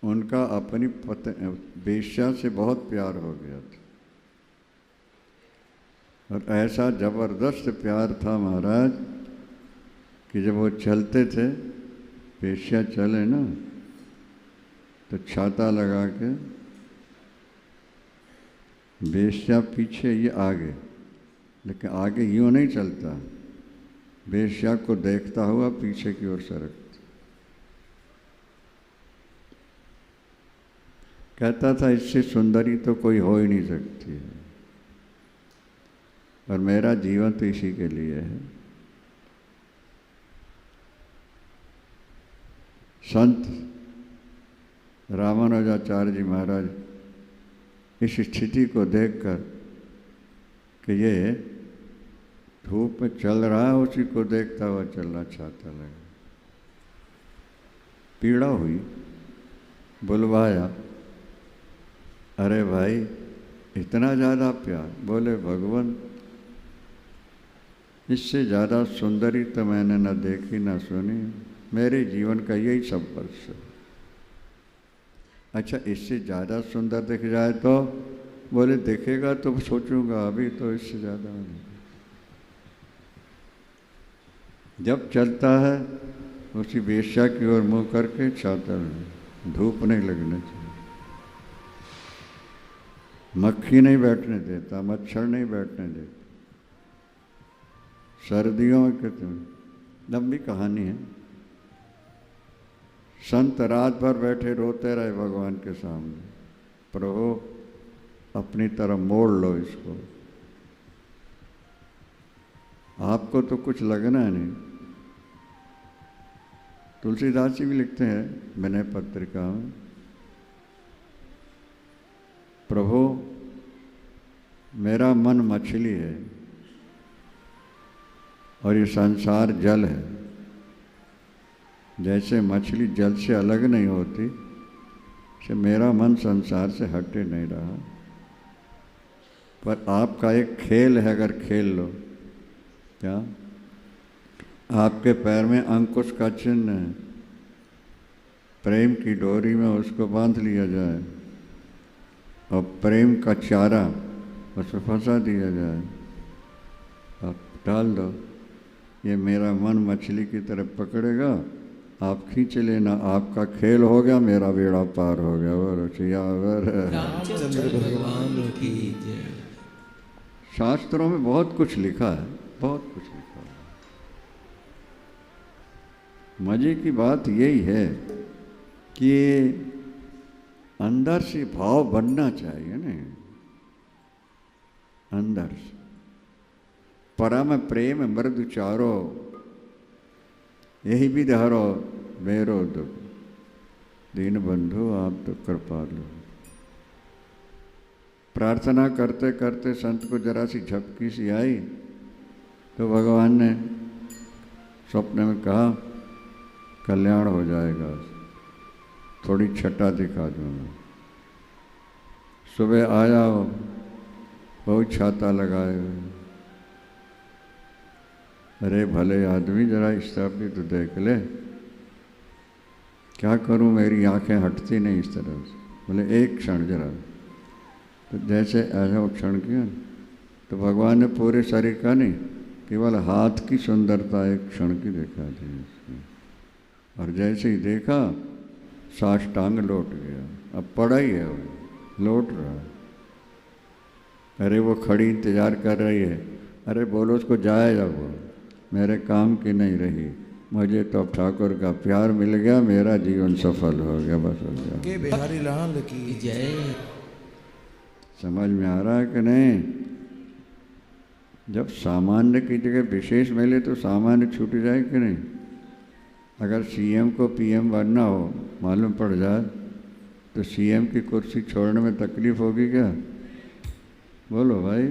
उनका अपनी वेश्या से बहुत प्यार हो गया था और ऐसा ज़बरदस्त प्यार था महाराज कि जब वो चलते थे, वेश्या चले ना तो छाता लगा के वेश्या पीछे ये आगे, लेकिन आगे यूँ नहीं चलता, वेश्या को देखता हुआ पीछे की ओर सरकता। कहता था इससे सुंदरी तो कोई हो ही नहीं सकती है और मेरा जीवन तो इसी के लिए है। संत रामानुजाचार्य जी महाराज इस स्थिति को देखकर कि ये धूप में चल रहा है उसी को देखता हुआ चलना चाहता लगा। पीड़ा हुई, बुलवाया, अरे भाई इतना ज़्यादा प्यार? बोले भगवान इससे ज़्यादा सुंदरी तो मैंने न देखी न सुनी, मेरे जीवन का यही सब वर्ष है। अच्छा, इससे ज़्यादा सुंदर दिख जाए तो? बोले देखेगा तो सोचूंगा, अभी तो इससे ज़्यादा नहीं। जब चलता है उसी वेश्या की ओर मुँह करके छाता नहीं, धूप नहीं लगना चाहिए, मक्खी नहीं बैठने देता, मच्छर नहीं बैठने देता। सर्दियों में कितनी लंबी कहानी है। संत रात भर बैठे रोते रहे भगवान के सामने, प्रभु अपनी तरफ मोड़ लो इसको, आपको तो कुछ लगना नहीं। तुलसीदास जी भी लिखते हैं विनय पत्रिका में, प्रभु मेरा मन मछली है और ये संसार जल है। जैसे मछली जल से अलग नहीं होती, से मेरा मन संसार से हटे नहीं रहा। पर आपका एक खेल है, अगर खेल लो, क्या आपके पैर में अंकुश का चिन्ह है, प्रेम की डोरी में उसको बांध लिया जाए और प्रेम का चारा उसमें फंसा दिया जाए, आप डाल दो, ये मेरा मन मछली की तरफ पकड़ेगा, आप खींच लेना, आपका खेल हो गया, मेरा बेड़ा पार हो गया। रामचंद्र भगवान की जय। शास्त्रों में बहुत कुछ लिखा है, बहुत कुछ लिखा है। मजे की बात यही है कि अंदर से भाव बनना चाहिए ना। अंदर से। परम प्रेम मृदु चारो, यही भी धरो मेरो दुख। दीन बंधु आप तो कृपालु। प्रार्थना करते करते संत को जरा सी झपकी सी आई तो भगवान ने स्वप्न में कहा कल्याण हो जाएगा, थोड़ी छटा दिखा दूंगा। सुबह आया हो, बहुत छाता लगाए हुए, अरे भले आदमी जरा इस तरफ भी तो देख ले। क्या करूं, मेरी आंखें हटती नहीं इस तरह से। बोले एक क्षण जरा, तो जैसे ऐसा क्षण किया तो भगवान ने पूरे शरीर का नहीं, केवल हाथ की सुंदरता एक क्षण की दिखा दी उसमें। और जैसे ही देखा साष्टांग लौट गया। अब पड़ा ही है वो, लौट रहा। अरे वो खड़ी इंतजार कर रही है, अरे बोलो उसको जाए जब वो, मेरे काम की नहीं रही, मुझे तो अब ठाकुर का प्यार मिल गया, मेरा जीवन सफल हो गया, बस हो गया। के बिहारी लाल की जय। समझ में आ रहा है कि नहीं? जब सामान्य की जगह विशेष मिले तो सामान्य छूट जाए कि नहीं? अगर सीएम को पीएम बनना हो, मालूम पड़ जाए तो सीएम की कुर्सी छोड़ने में तकलीफ होगी क्या? बोलो भाई।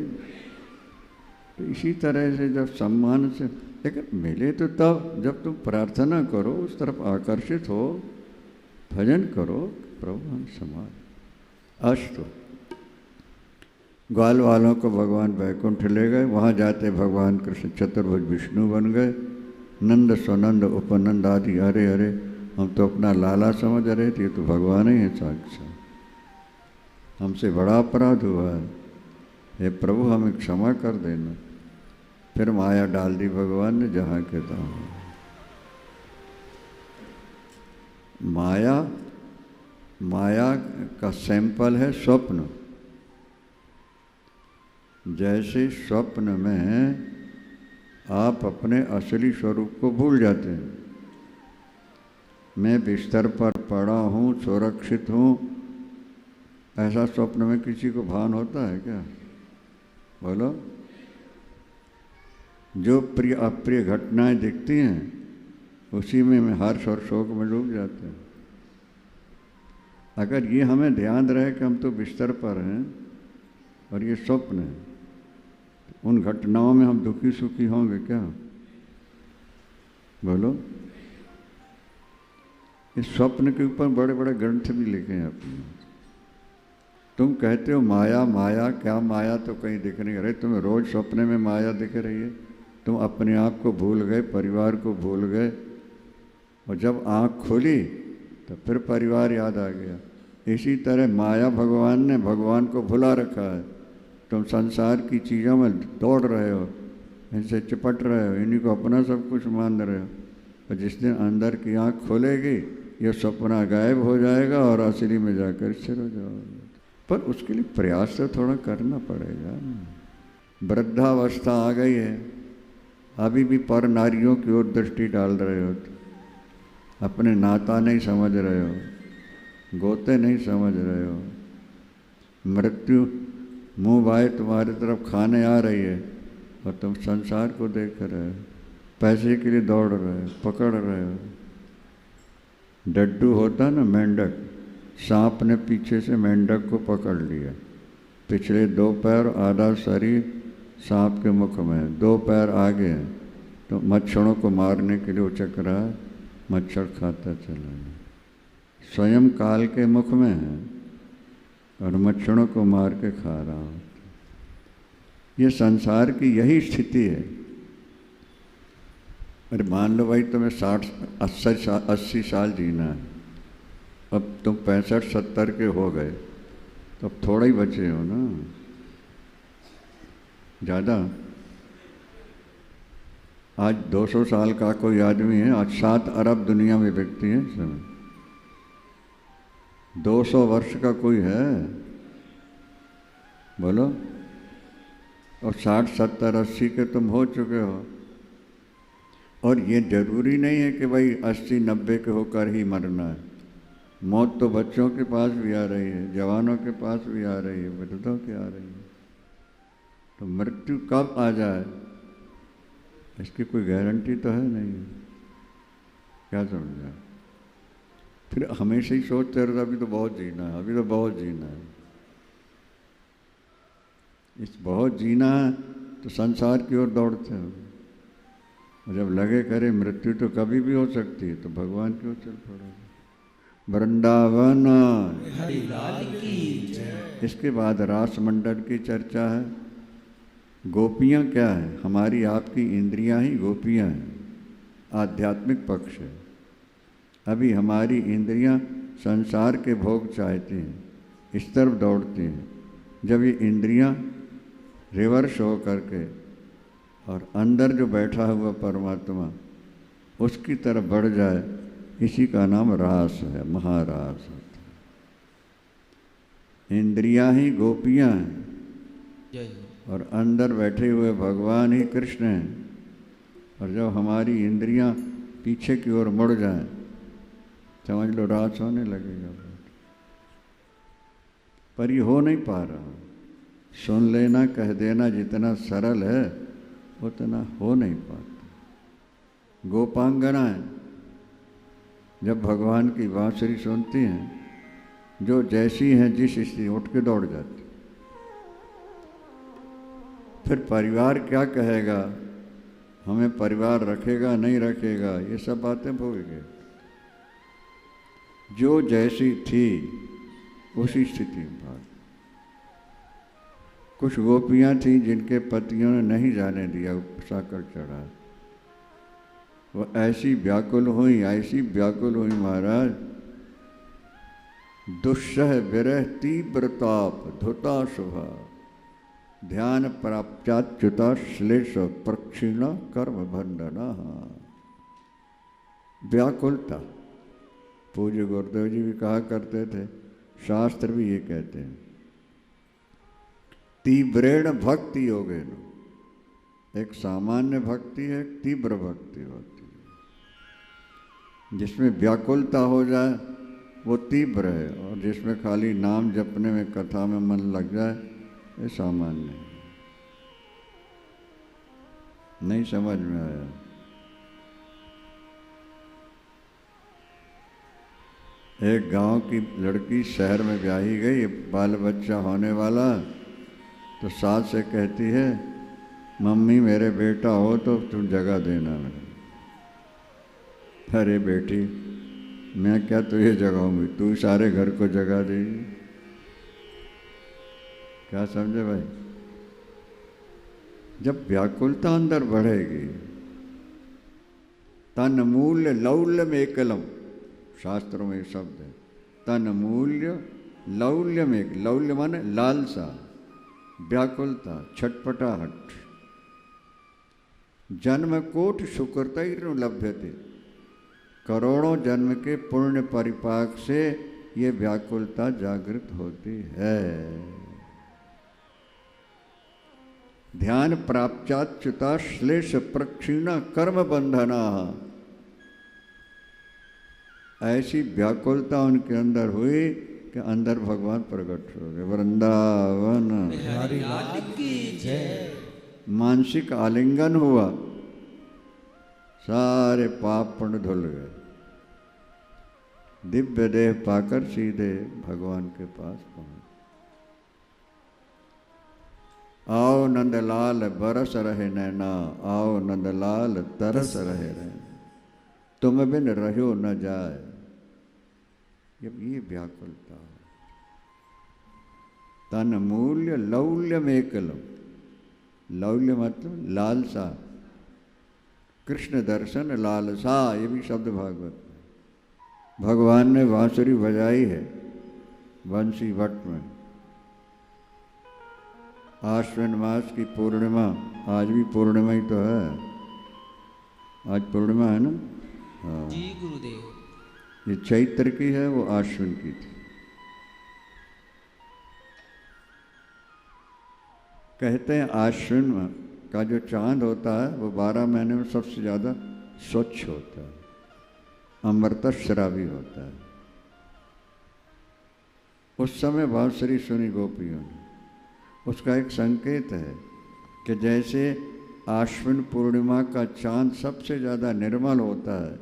तो इसी तरह से जब सम्मान से लेकिन मिले तो तब जब तुम प्रार्थना करो, उस तरफ आकर्षित हो, भजन करो, प्रभु हम समाज। अस्तु ग्वाल वालों को भगवान वैकुंठ ले गए, वहाँ जाते भगवान कृष्ण चतुर्भुज विष्णु बन गए। नंद स्वनंद उपनंद आदि, अरे अरे हम तो अपना लाला समझ रहे थे, तो भगवान ही है साक्षात। हमसे बड़ा अपराध हुआ है, हे प्रभु हमें क्षमा कर देना। फिर माया डाल दी भगवान ने जहाँ के तहाँ। माया का सैंपल है स्वप्न। जैसे स्वप्न में आप अपने असली स्वरूप को भूल जाते हैं। मैं बिस्तर पर पड़ा हूँ, सुरक्षित हूँ, ऐसा स्वप्न में किसी को भान होता है क्या? बोलो। जो प्रिय अप्रिय घटनाएं दिखती हैं उसी में हर्ष और शोक में डूब जाते हैं। अगर ये हमें ध्यान रहे कि हम तो बिस्तर पर हैं और ये स्वप्न है, उन घटनाओं में हम दुखी सुखी होंगे क्या? बोलो। इस स्वप्न के ऊपर बड़े बड़े ग्रंथ भी लिखे हैं अपने। तुम कहते हो माया माया, क्या माया तो कहीं दिख नहीं रही, तुम्हें रोज सपने में माया दिख रही है। तुम अपने आप को भूल गए, परिवार को भूल गए, और जब आँख खुली तो फिर परिवार याद आ गया। इसी तरह माया भगवान ने भगवान को भुला रखा है। तुम संसार की चीज़ों में दौड़ रहे हो, इनसे चिपट रहे हो, इन्हीं को अपना सब कुछ मान रहे हो। और जिस दिन अंदर की आँख खोलेगी ये सपना गायब हो जाएगा और असली में जाकर स्थिर हो जाओगे। पर उसके लिए प्रयास तो थोड़ा करना पड़ेगा ना। वृद्धावस्था आ गई है, अभी भी पर नारियों की ओर दृष्टि डाल रहे हो, अपने नाता नहीं समझ रहे हो, गोते नहीं समझ रहे हो। मृत्यु मुँह बाए तुम्हारी तरफ खाने आ रही है और तुम संसार को देख रहे हो, पैसे के लिए दौड़ रहे हो, पकड़ रहे हो। डड्डू होता ना मेंढक, सांप ने पीछे से मेंढक को पकड़ लिया, पिछले 2 पैर आधा शरीर सांप के मुख में है, 2 पैर आगे हैं, तो मच्छरों को मारने के लिए उचक रहा है, मच्छर खाता चला है। स्वयं काल के मुख में है और मच्छरों को मार के खा रहा हो। ये संसार की यही स्थिति है। अरे मान लो भाई तुम्हें 60-80 साल जीना है, अब तुम 65-70 के हो गए, तो अब थोड़ा ही बचे हो ना, ज़्यादा। आज 200 साल का कोई आदमी है, आज 7 अरब दुनिया में व्यक्ति हैं इस समय। 200 वर्ष का कोई है? बोलो। और 60-70-80 के तुम हो चुके हो। और ये जरूरी नहीं है कि भाई 80-90 के होकर ही मरना है। मौत तो बच्चों के पास भी आ रही है, जवानों के पास भी आ रही है, वृद्धों की आ रही है। तो मृत्यु कब आ जाए इसकी कोई गारंटी तो है नहीं। क्या समझा? फिर हमेशा ही सोचते रहते अभी तो बहुत जीना है, अभी तो बहुत जीना है। इस बहुत जीना है तो संसार की ओर दौड़ते हैं, और जब लगे करे मृत्यु तो कभी भी हो सकती है तो भगवान की ओर चल पड़ेगा। वृंदावन हरिलाल की जय। इसके बाद रास मंडल की चर्चा है। गोपियाँ क्या है? हमारी आपकी इंद्रियां ही गोपियाँ हैं, आध्यात्मिक पक्ष है। अभी हमारी इंद्रियां संसार के भोग चाहती हैं, इस तरफ दौड़ती हैं। जब ये इंद्रियां रिवर्स हो करके और अंदर जो बैठा हुआ परमात्मा उसकी तरफ बढ़ जाए, इसी का नाम रास है, महारास होता है। इंद्रियां ही गोपियां हैं जय हो। और अंदर बैठे हुए भगवान ही कृष्ण हैं। और जब हमारी इंद्रियां पीछे की ओर मुड़ जाएं, समझ लो रास होने लगेगा। पर ये हो नहीं पा रहा। सुन लेना, कह देना जितना सरल है उतना हो नहीं पाता। गोपांगनाएं जब भगवान की बांसुरी सुनती हैं, जो जैसी हैं जिस स्थिति उठ के दौड़ जाती। फिर परिवार क्या कहेगा, हमें परिवार रखेगा नहीं रखेगा, ये सब बातें भूल गए। जो जैसी थी उसी स्थिति में भाग। कुछ गोपियां थी जिनके पतियों ने नहीं जाने दिया, साकर चढ़ा। वो ऐसी व्याकुल हुई, ऐसी व्याकुल हुई महाराज, दुस्सह विरह तीव्र ताप धुता शुभा, ध्यान प्राप्त्याच्युता श्लेष प्रक्षीण कर्म भंडना। व्याकुलता पूज्य गुरुदेव जी भी कहा करते थे, शास्त्र भी ये कहते हैं। तीव्रेण भक्ति योगेन, एक सामान्य भक्ति है, एक तीव्र भक्ति होती है। जिसमें व्याकुलता हो जाए वो तीव्र है, और जिसमें खाली नाम जपने में, कथा में मन लग जाए, ये सामान्य है। नहीं समझ में आया? एक गांव की लड़की शहर में ब्याही गई, बाल बच्चा होने वाला, तो सास से कहती है, मम्मी मेरे बेटा हो तो तुम जगह देना मेरे। अरे बेटी, मैं क्या तुझे जगाऊंगी, तू सारे घर को जगह देगी। क्या समझे भाई? जब व्याकुलता अंदर बढ़ेगी, तन मूल्य लौल्यम एकलम, शास्त्रों में शब्द है, तन मूल्य लौल्यम एक, लौल्य माने लालसा, व्याकुलता, छटपटाहट। जन्म कोट सुकृतैर्न लभ्यते, करोड़ों जन्म के पुण्य परिपाक से ये व्याकुलता जागृत होती है। ध्यान प्राप्त्याच्युता श्लेष प्रक्षीण कर्म बंधना, ऐसी व्याकुलता उनके अंदर हुई कि अंदर भगवान प्रकट हो गए। वृंदावन हरिलाल की जय। मानसिक आलिंगन हुआ, सारे पाप पुण्य धुल गए। दिव्य देह पाकर सीधे भगवान के पास पहुंच। आओ नंदलाल बरस रहे नैना, आओ नंदलाल तरस रहे रहना, तुम बिन रहो न जाए। जब ये व्याकुलता, तन मूल्य लौल्य मेकलम, लौल्य मतलब लालसा, कृष्ण दर्शन लालसा, ये भी शब्द भागवत में। भगवान ने बांसुरी बजाई है बंसी भट्ट में। आश्विन मास की पूर्णिमा, आज भी पूर्णिमा ही तो है, आज पूर्णिमा है ना? हाँ, जी गुरुदेव। ये चैत्र की है, वो आश्विन की थी। कहते हैं आश्विन का जो चांद होता है वो 12 महीने में सबसे ज़्यादा स्वच्छ होता है, अमृतस्रावी होता है। उस समय बांसुरी सुनी गोपियों ने, उसका एक संकेत है कि जैसे आश्विन पूर्णिमा का चांद सबसे ज़्यादा निर्मल होता है,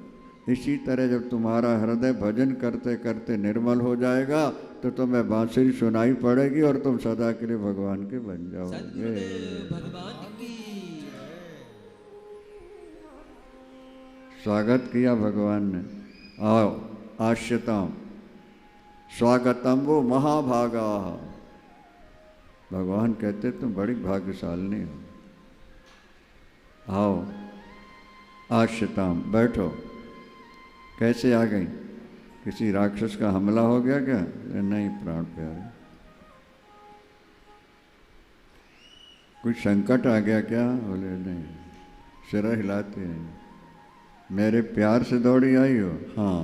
इसी तरह जब तुम्हारा हृदय भजन करते करते निर्मल हो जाएगा तो तुम्हें बांसुरी सुनाई पड़ेगी और तुम सदा के लिए भगवान के बन जाओगे। सद्गुरुदेव भगवान की स्वागत किया भगवान ने, आओ आश्यताम स्वागतम वो महाभागा। भगवान कहते तुम बड़ी भाग्यशालिनी हो, आओ आश्यताम, बैठो। कैसे आ गई? किसी राक्षस का हमला हो गया क्या? नहीं प्राण प्यारे, कुछ संकट आ गया क्या? बोले नहीं। सिर हिलाते हैं, मेरे प्यार से दौड़ी आई हो? हाँ,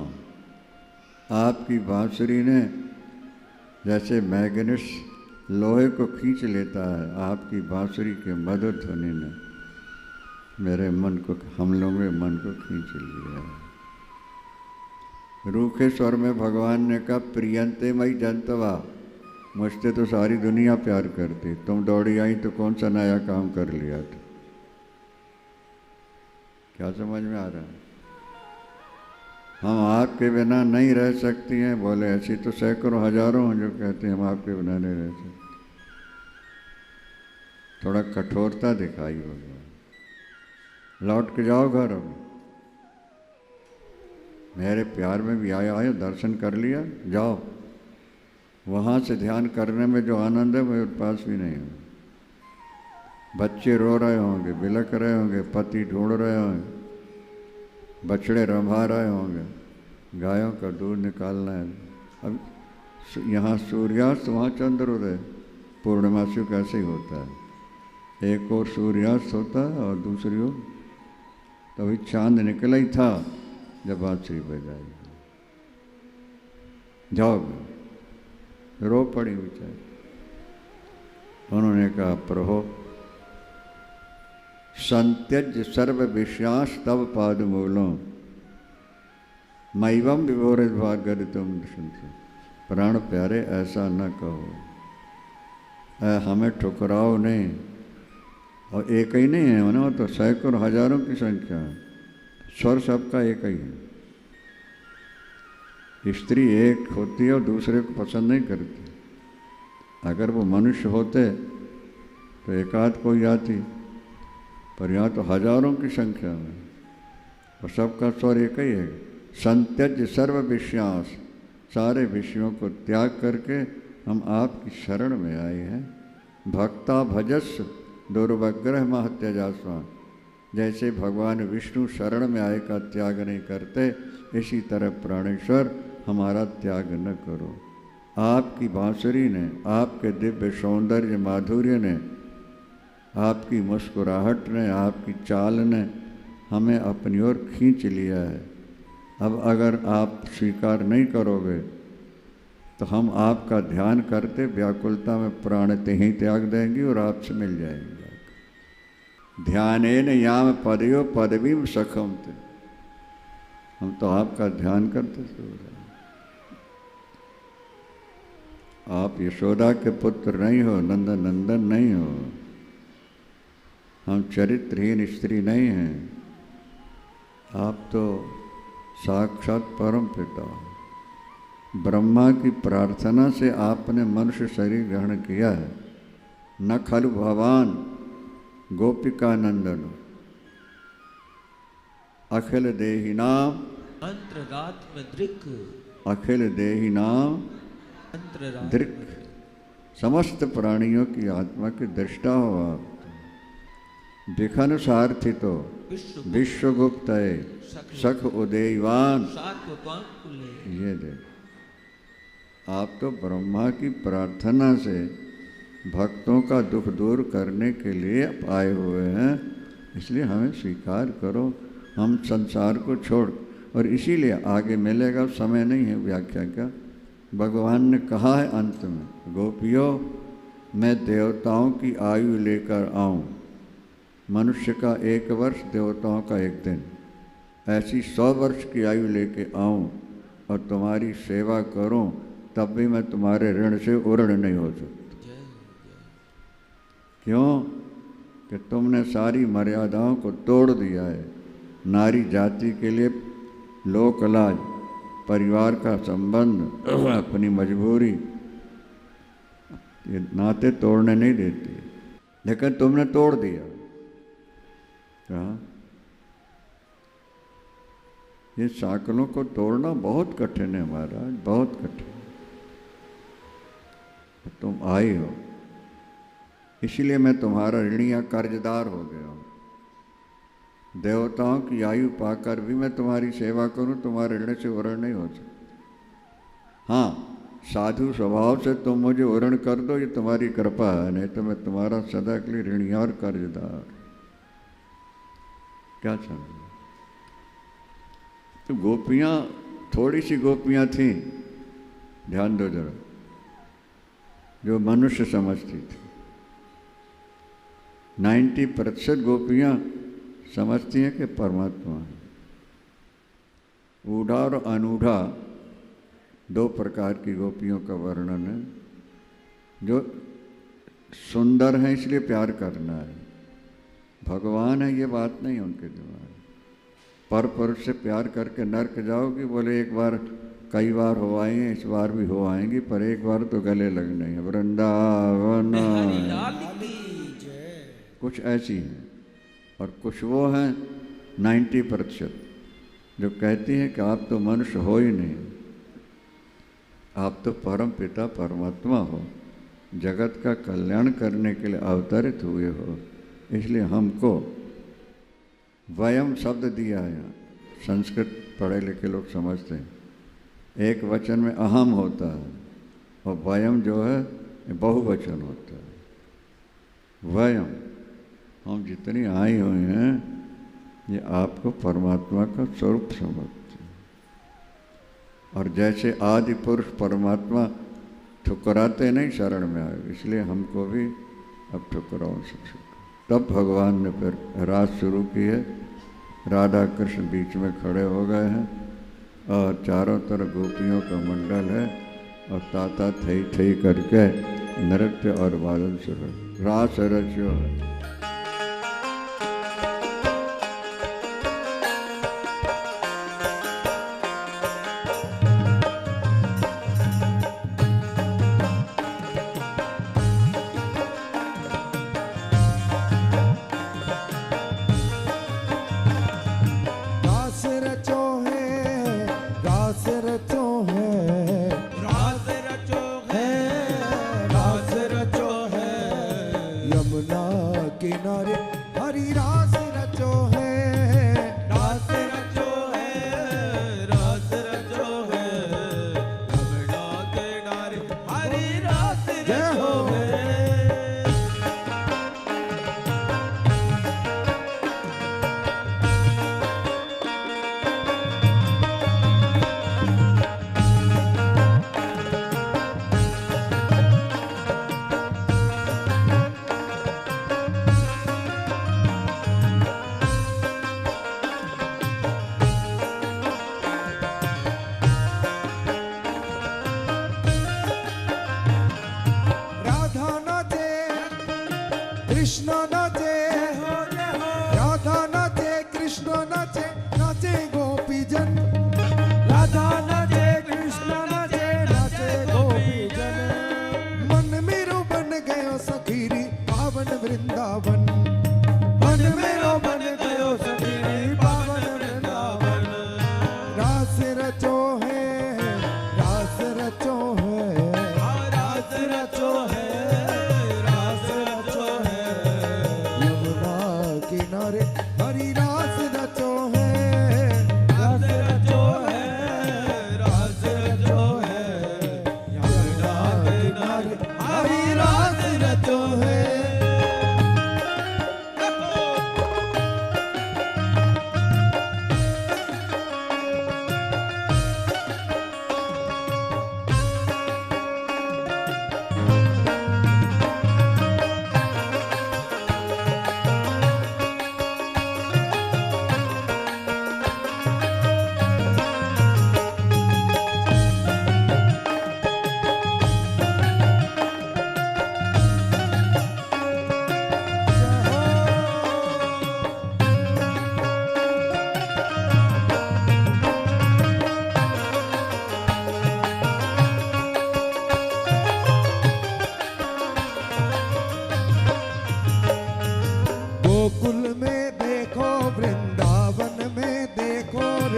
आपकी बांसुरी ने जैसे मैग्नेट्स लोहे को खींच लेता है, आपकी बांसुरी के मधुर ध्वनि ने मेरे मन को, हम लोगों के मन को खींच लिया। रूखे स्वर में भगवान ने कहा प्रियंते मई जनतवा, मुझसे तो सारी दुनिया प्यार करती, तुम दौड़ी आई तो कौन सा नया काम कर लिया था? क्या समझ में आ रहा है? हम आपके बिना नहीं रह सकती हैं। बोले ऐसी तो सैकड़ों हजारों हैं जो कहते हैं हम आपके बिना नहीं रह सकते। थोड़ा कठोरता दिखाई भगवान, लौट के जाओ घर। अब मेरे प्यार में भी आए, दर्शन कर लिया, जाओ। वहाँ से ध्यान करने में जो आनंद है मेरे पास भी नहीं है। बच्चे रो रहे होंगे, बिलक रहे होंगे, पति ढूंढ रहे होंगे, बछड़े रंभा रहे होंगे, गायों का दूध निकालना है। अब यहाँ सूर्यास्त, वहाँ चंद्रोदय, पूर्णिमा से कैसे ही होता है, एक और सूर्यास्त होता है और दूसरी ओर तभी चांद निकला ही था जब बांसुरी बजाई। जाओ, रो पड़ी बेचारी। उन्होंने कहा प्रभो संत्यज सर्व विश्वास तब पाद मूलों मैवम विभोर भागद तुम दर्शन से। प्राण प्यारे ऐसा न कहो, हमें ठुकराओ नहीं। और एक ही नहीं है ना, तो सैकड़ों हजारों की संख्या है, स्वर सबका एक ही है। स्त्री एक होती है और दूसरे को पसंद नहीं करती। अगर वो मनुष्य होते तो एकाध कोई आती, पर यहाँ तो हजारों की संख्या में और सबका स्वर एक ही है। संत्यज सर्व विश्वास, सारे विषयों को त्याग करके हम आपकी शरण में आए हैं। भक्ता भजस्व दुर्वग्रह महत्यजास्वान, जैसे भगवान विष्णु शरण में आए का त्याग नहीं करते, इसी तरह प्राणेश्वर हमारा त्याग न करो। आपकी बांसुरी ने, आपके दिव्य सौंदर्य माधुर्य ने, आपकी मुस्कुराहट ने, आपकी चाल ने हमें अपनी ओर खींच लिया है। अब अगर आप स्वीकार नहीं करोगे तो हम आपका ध्यान करते व्याकुलता में प्राण ही त्याग देंगे और आपसे मिल जाएंगे। ध्यानेन याम पदयो पदवी सखम थे, हम तो आपका ध्यान करते सो रहे। आप यशोदा के पुत्र नहीं हो, नंदन नहीं हो, हम चरित्रहीन स्त्री नहीं हैं। आप तो साक्षात परम पिता, ब्रह्मा की प्रार्थना से आपने मनुष्य शरीर ग्रहण किया है। न खलु भवान गोपिका नंदन अखिल देहि नाम अंतरात्म दृक्, अखिल देहि नाम दृक्, समस्त प्राणियों की आत्मा की दृष्टा हो आप। दिखन सारथि तो विश्वगुप्त सख उदयवान, ये देख आप तो ब्रह्मा की प्रार्थना से भक्तों का दुख दूर करने के लिए आए हुए हैं, इसलिए हमें स्वीकार करो। हम संसार को छोड़, और इसीलिए आगे मिलेगा, समय नहीं है व्याख्या का। भगवान ने कहा है अंत में, गोपियों मैं देवताओं की आयु लेकर आऊं, मनुष्य का 1 वर्ष, देवताओं का 1 दिन, ऐसी 100 वर्ष की आयु लेके आऊं और तुम्हारी सेवा करूं, तब भी मैं तुम्हारे ऋण से उऋण नहीं हो सकता। क्यों? कि तुमने सारी मर्यादाओं को तोड़ दिया है। नारी जाति के लिए लोकलाज, परिवार का संबंध, अपनी मजबूरी, ये नाते तोड़ने नहीं देती, लेकिन तुमने तोड़ दिया। कहा ये साकलों को तोड़ना बहुत कठिन है महाराज, बहुत कठिन। तुम आई हो, इसलिए मैं तुम्हारा ऋणी या कर्जदार हो गया हूँ। देवताओं की आयु पाकर भी मैं तुम्हारी सेवा करूं, तुम्हारे ऋण से उरण नहीं हो सकता। हाँ, साधु स्वभाव से तुम मुझे उरण कर दो, ये तुम्हारी कृपा है, नहीं तो मैं तुम्हारा सदा के लिए ऋणी और कर्जदार। क्या समझ? तो गोपियाँ, थोड़ी सी गोपियाँ थीं, ध्यान दो जरा, जो मनुष्य समझती थी। 90% गोपियाँ समझती हैं कि परमात्मा है। ऊढ़ा और अनूढ़ा 2 प्रकार की गोपियों का वर्णन है। जो सुंदर हैं इसलिए प्यार करना है, भगवान है ये बात नहीं है उनके दिमाग में। पर पुरुष से प्यार करके नर्क जाओगी, बोले एक बार कई बार हो आए हैं, इस बार भी हो आएंगी, पर एक बार तो गले लगने हैं। वृंदावन कुछ ऐसी हैं, और कुछ वो हैं 90% जो कहती हैं कि आप तो मनुष्य हो ही नहीं, आप तो परम पिता परमात्मा हो, जगत का कल्याण करने के लिए अवतरित हुए हो, इसलिए हमको वयम शब्द दिया है। संस्कृत पढ़े लिखे लोग समझते हैं, एक वचन में अहम होता है और वयम जो है बहुवचन होता है। वयम, हम जितनी आई हुई हैं ये आपको परमात्मा का स्वरूप समझते हैं। और जैसे आदि पुरुष परमात्मा ठुकराते नहीं शरण में आए, इसलिए हमको भी अब ठुकराओ सबसे। तब भगवान ने फिर रास शुरू की है। राधा कृष्ण बीच में खड़े हो गए हैं और चारों तरफ गोपियों का मंडल है, और ताता थई थई करके नृत्य और वादन शुरू, रास रचो है।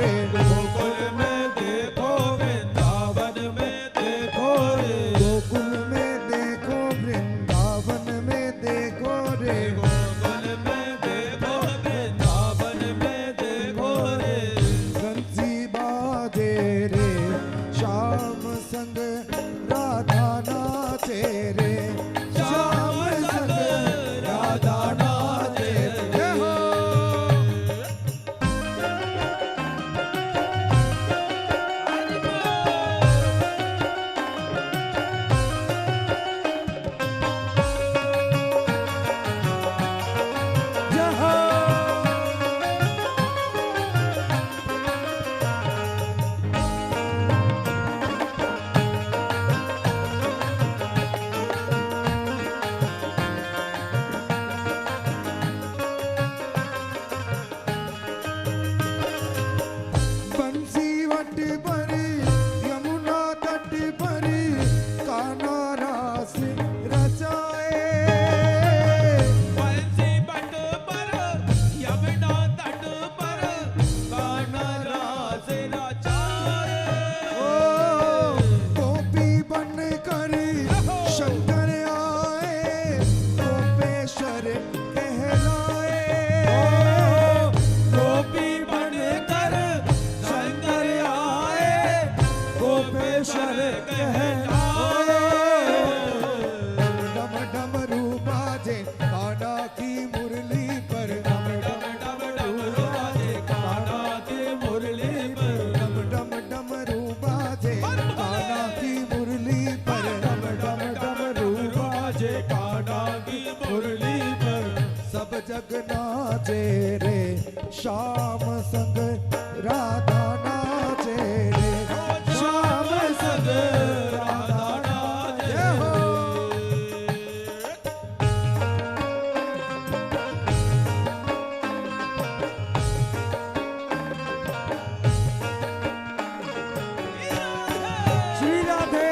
रे गोकुल में देखो वृंदावन में देखो रे गोकुल में देखो वृंदावन में देखो रे गोकुल में देखो वृंदावन में देखो रे बंसी बाजे रे श्याम संग राधा नाचे रे श्याम संग राधा नाचे रे हो बंसी वट पर यमुना तट पर कान्हा रास रचाए बंसी बट पर यमुना तट पर कान्हा रास रचाए ओ गोपी बन कर शंकर आए गोपेश्वर कहलाए गोपी बन कर शंकर आए गोपेश्वर कहलाए डम डमरू बाजे कान्हा की मुरली पर डम डम राजे कान्हा की मुरली पर डम डमरू बाजे कान्हा की मुरली पर डम डमरू बाजे कान्हा की मुरली पर सब जग नाचे रे श्याम संग राधा नाचे रे श्याम संग राधा नाचे हो श्री राधे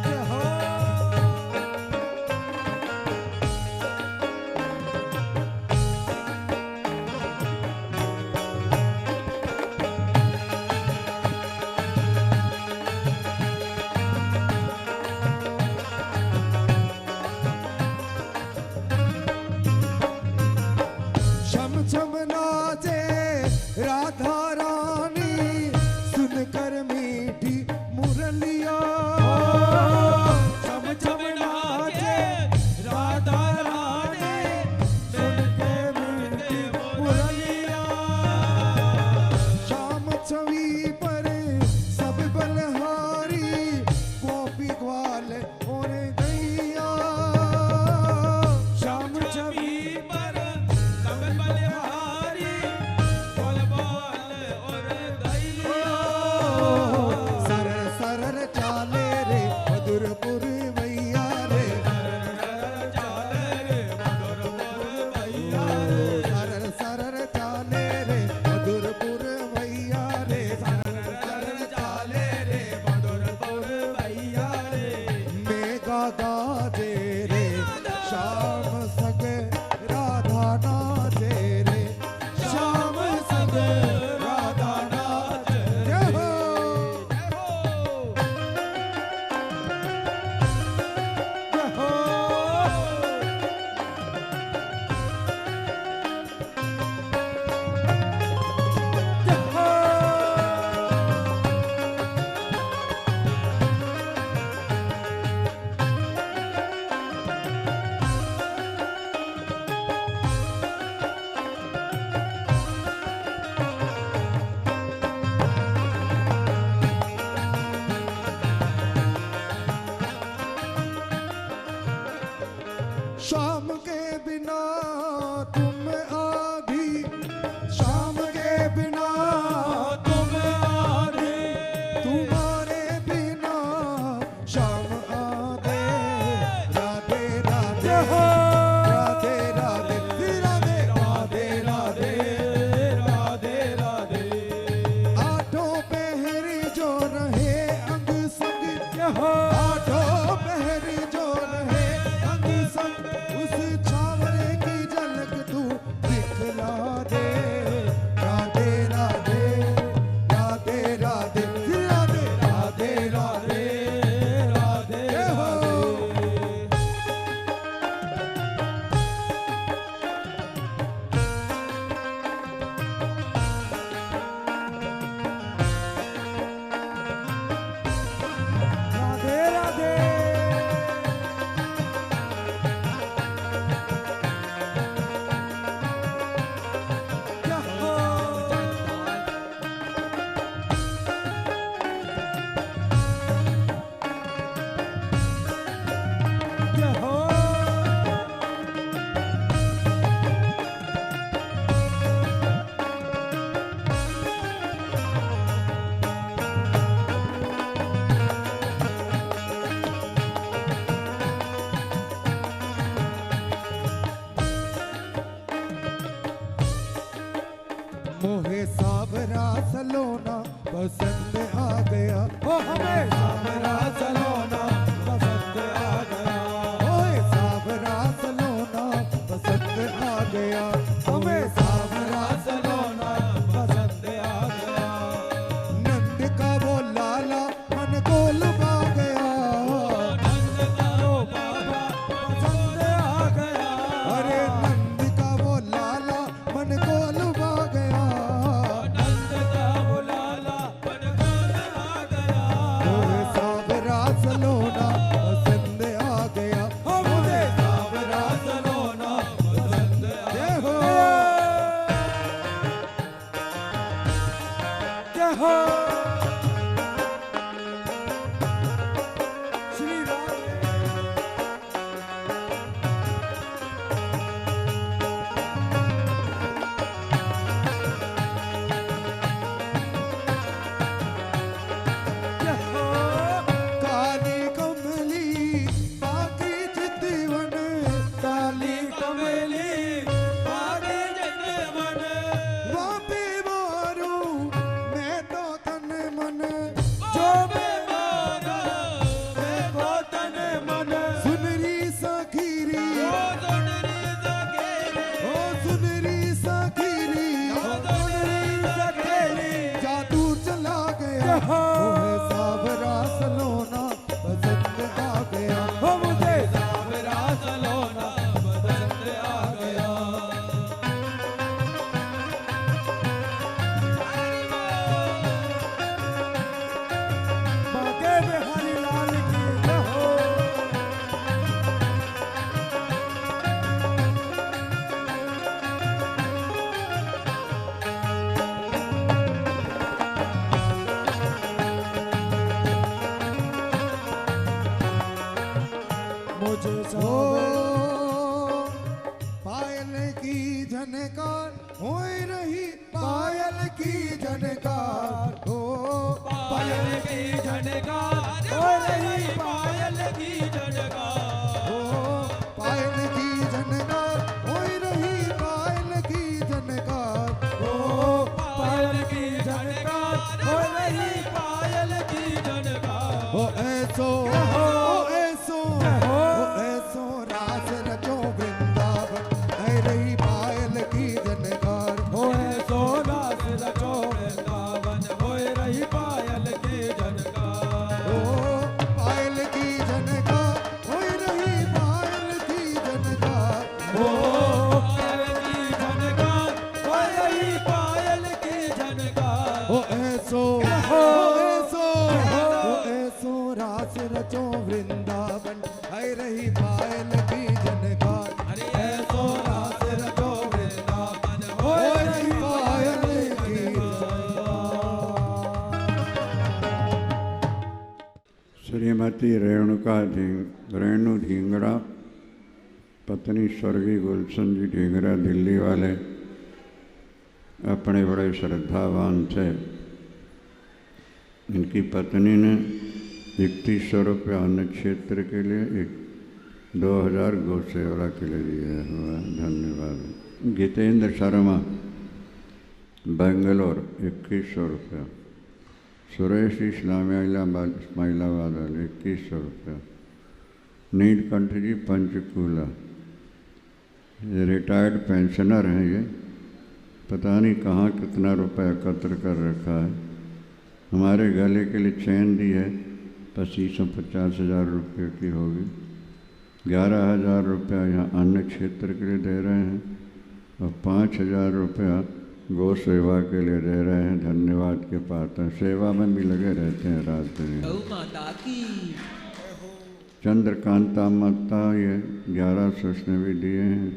जय हो छम छम नाचे राधा रानी सुनकर मीठी मुरलिया छम छम नाचे राधा रानी सुन के मीठी मुरलिया श्याम छवि पर सब बलहारी गोपी ग्वाल और गैया श्याम छवि पर सब बलिहारी बोल बोल और गैया सरर सरर चाले रे मधुरपुर मैया रे चाले रे मधुरपुर भैया रे सरर सरर चाले रे मधुरपुर मैया रे सरर सरर चाले रे मधुरपुर भैया रे मेघा गाजे रे श्याम संग राधा नाचे रे श्याम संग राधा नाचे जय हो जय हो जय हो शाम के बिना तुम आधी शाम के बिना तुम आधे तुम्हारे बिना शाम आधे राधे राधे राधे राधे राधे राधे राधे राधे राधे आठों पहर जो रहे अंग संग आठों पहर जय हो मोहे सावरा सलोना पसंद आ गया ओ हमें सावरा सलोना पसंद आ गया ओए सावरा सलोना पसंद आ गया हमें सावरा सलोना पसंद आ गया नंद का वो लाला मन को लुभा गया नंद का वो बाबा पसंद आ गया अरे नंद का वो लाला मन को लुभा गया मोहे सावरा सलोना पसंद आ गया हो मुझे सावरा सलोना पसंद जय हो जय हो श्री राम काली कमली बाकी चितवन काली कमली बाकी चितवन वापी मारू मैं तो तन मन जो मैं मारा मैं को तन मन सुनरी सखीरी ओ सुनरी सखीरी जादू चला गया मोहे सावरा सलोना पसंद आ गया हो मुझे सावरा सलोना पसंद आ गया बागे बिहारी लाल की जय हो मुझे ओ पायल की झनकार हो रही पायल की झनकार हो पायल की झनकार हो रही पायल की झनकार हो पायल की झनकार हो रही पायल की झनकार हो पायल की झनकार हो रही पायल की झनकार हो ऐसो ऐसो रास रचो वृंदावन है रही पायल की झनकार हो ऐसो रास रचो वृंदावन हो रही पायल की झनकार हो पायल की झनकार हो रही पायल की झनकार हो पायल की झनकार हो रही पायल की झनकार हो ऐसो रास रचो वृंदावन है रही पायल की झनकार अरे ऐसो रास रचो वृंदावन हो रही पायल की श्रीमती रेणु ढींगरा पत्नी स्वर्गीय गुलशन जी ढींगरा दिल्ली वाले अपने बड़े श्रद्धावान थे। इनकी पत्नी ने 3100 रुपये अन्न क्षेत्र के लिए 2000 गौ सेवा के लिए दिया हुआ। धन्यवाद। गीतेंद्र शर्मा बेंगलोर 2100 रुपया। सुरेश इस्माइलाबाद 2100 रुपया। नीलकंठ जी पंचकूला, ये रिटायर्ड पेंशनर हैं। ये पता नहीं कहाँ कितना रुपया एकत्र कर रखा है। हमारे गले के लिए चैन दी है 25-50,000 रुपये की होगी। 11,000 रुपया यहाँ अन्न क्षेत्र के लिए दे रहे हैं और 5,000 रुपया गौ सेवा के लिए दे रहे हैं। धन्यवाद के पात्र हैं, सेवा में भी लगे रहते हैं रात दिन। गौ माता की चंद्रकांता माता ये 1100 उसने भी दिए हैं।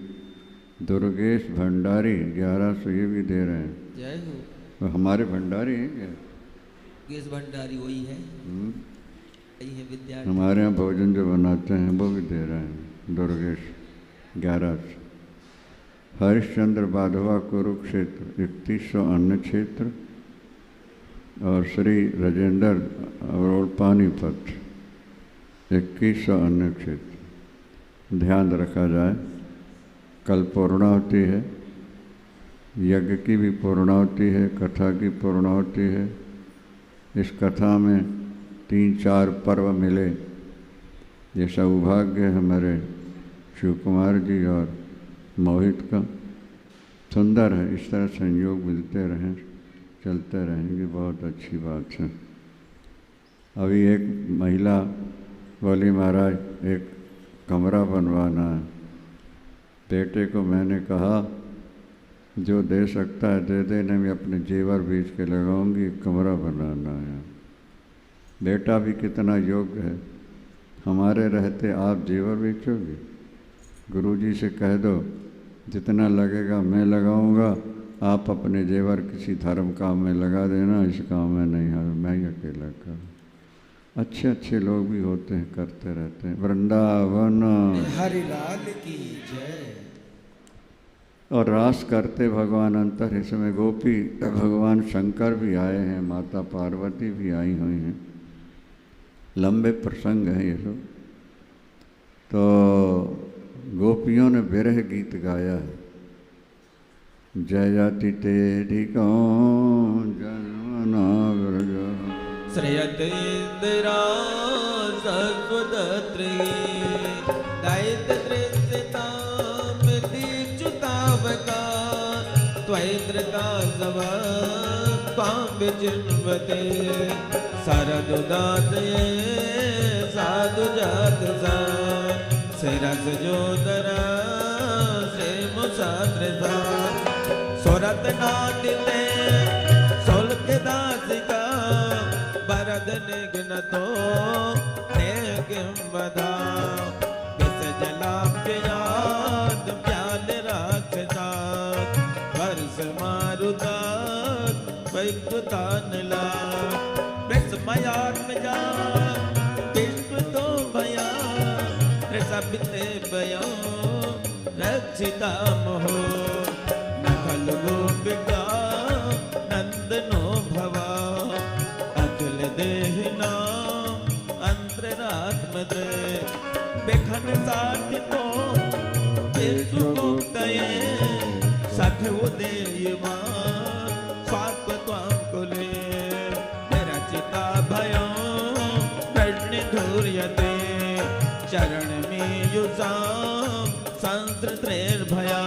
दुर्गेश भंडारी 1100 ये भी दे रहे हैं। जय हो। तो हमारे भंडारी हैं क्या? केस भंडारी वही है। ये विद्यार्थी हमारे यहाँ भोजन जो बनाते हैं वो भी दे रहे हैं। दुर्गेश 11 से हरिश्चंद्र बाधवा कुरुक्षेत्र 3100 अन्न क्षेत्र और श्री राजेंद्र अरोड़ पानीपत 2100 अन्न क्षेत्र। ध्यान रखा जाए, कल पूर्णाहुति है, यज्ञ की भी पूर्णाहुति है, कथा की पूर्णाहुति है। इस कथा में 3-4 पर्व मिले, ये सौभाग्य है हमारे शिव कुमार जी और मोहित का। सुंदर है, इस तरह संयोग मिलते रहें, चलते रहेंगे, बहुत अच्छी बात है। अभी एक महिला बोली महाराज एक कमरा बनवाना है। बेटे को मैंने कहा जो दे सकता है दे दे, नहीं मैं अपने जेवर बेच के लगाऊंगी, कमरा बनाना है। बेटा भी कितना योग्य है, हमारे रहते आप जेवर बेचोगे? गुरुजी से कह दो जितना लगेगा मैं लगाऊंगा, आप अपने जेवर किसी धर्म काम में लगा देना, इस काम में नहीं है, मैं ही अकेला करूँ। अच्छे अच्छे लोग भी होते हैं, करते रहते हैं। वृंदावन हरिलाल की जय। और रास करते भगवान अंतर इसमें गोपी भगवान शंकर भी आए हैं, माता पार्वती भी आई हुई हैं। लंबे प्रसंग हैं ये सब। तो गोपियों ने विरह गीत गाया है। जय जाति तेरी कौन जनमना व्रज श्रेयत इंदिरा सर्वदत्री दैत दृष्टाम दीक्षुतावका त्वैन्द्रता सव त्वां विचिन्वते शरदुदातये साधु जात सा शिरस जोदरा श्री मुसाद्रसा सुरत नादिते सुल्क दासिका बरद निघ्नतो ते किं वदा विष जलाप्ययात् व्याल राक्षसात् वर्ष मारुतात् वैकृतानला विस्मयात्मजा विश्वतो भया ऋषभिते भयो रक्षिता मोहो न खलु गोपिका नंदनो भवा अखिल देहिना अंतरात्मदे बेखन साधितो विश्वमुक्तये सख उदेयमा स्वाप त्वां कुले विरचिता भयो प्रणिधूर्यते चरण में युषां संस्कृतैर्भया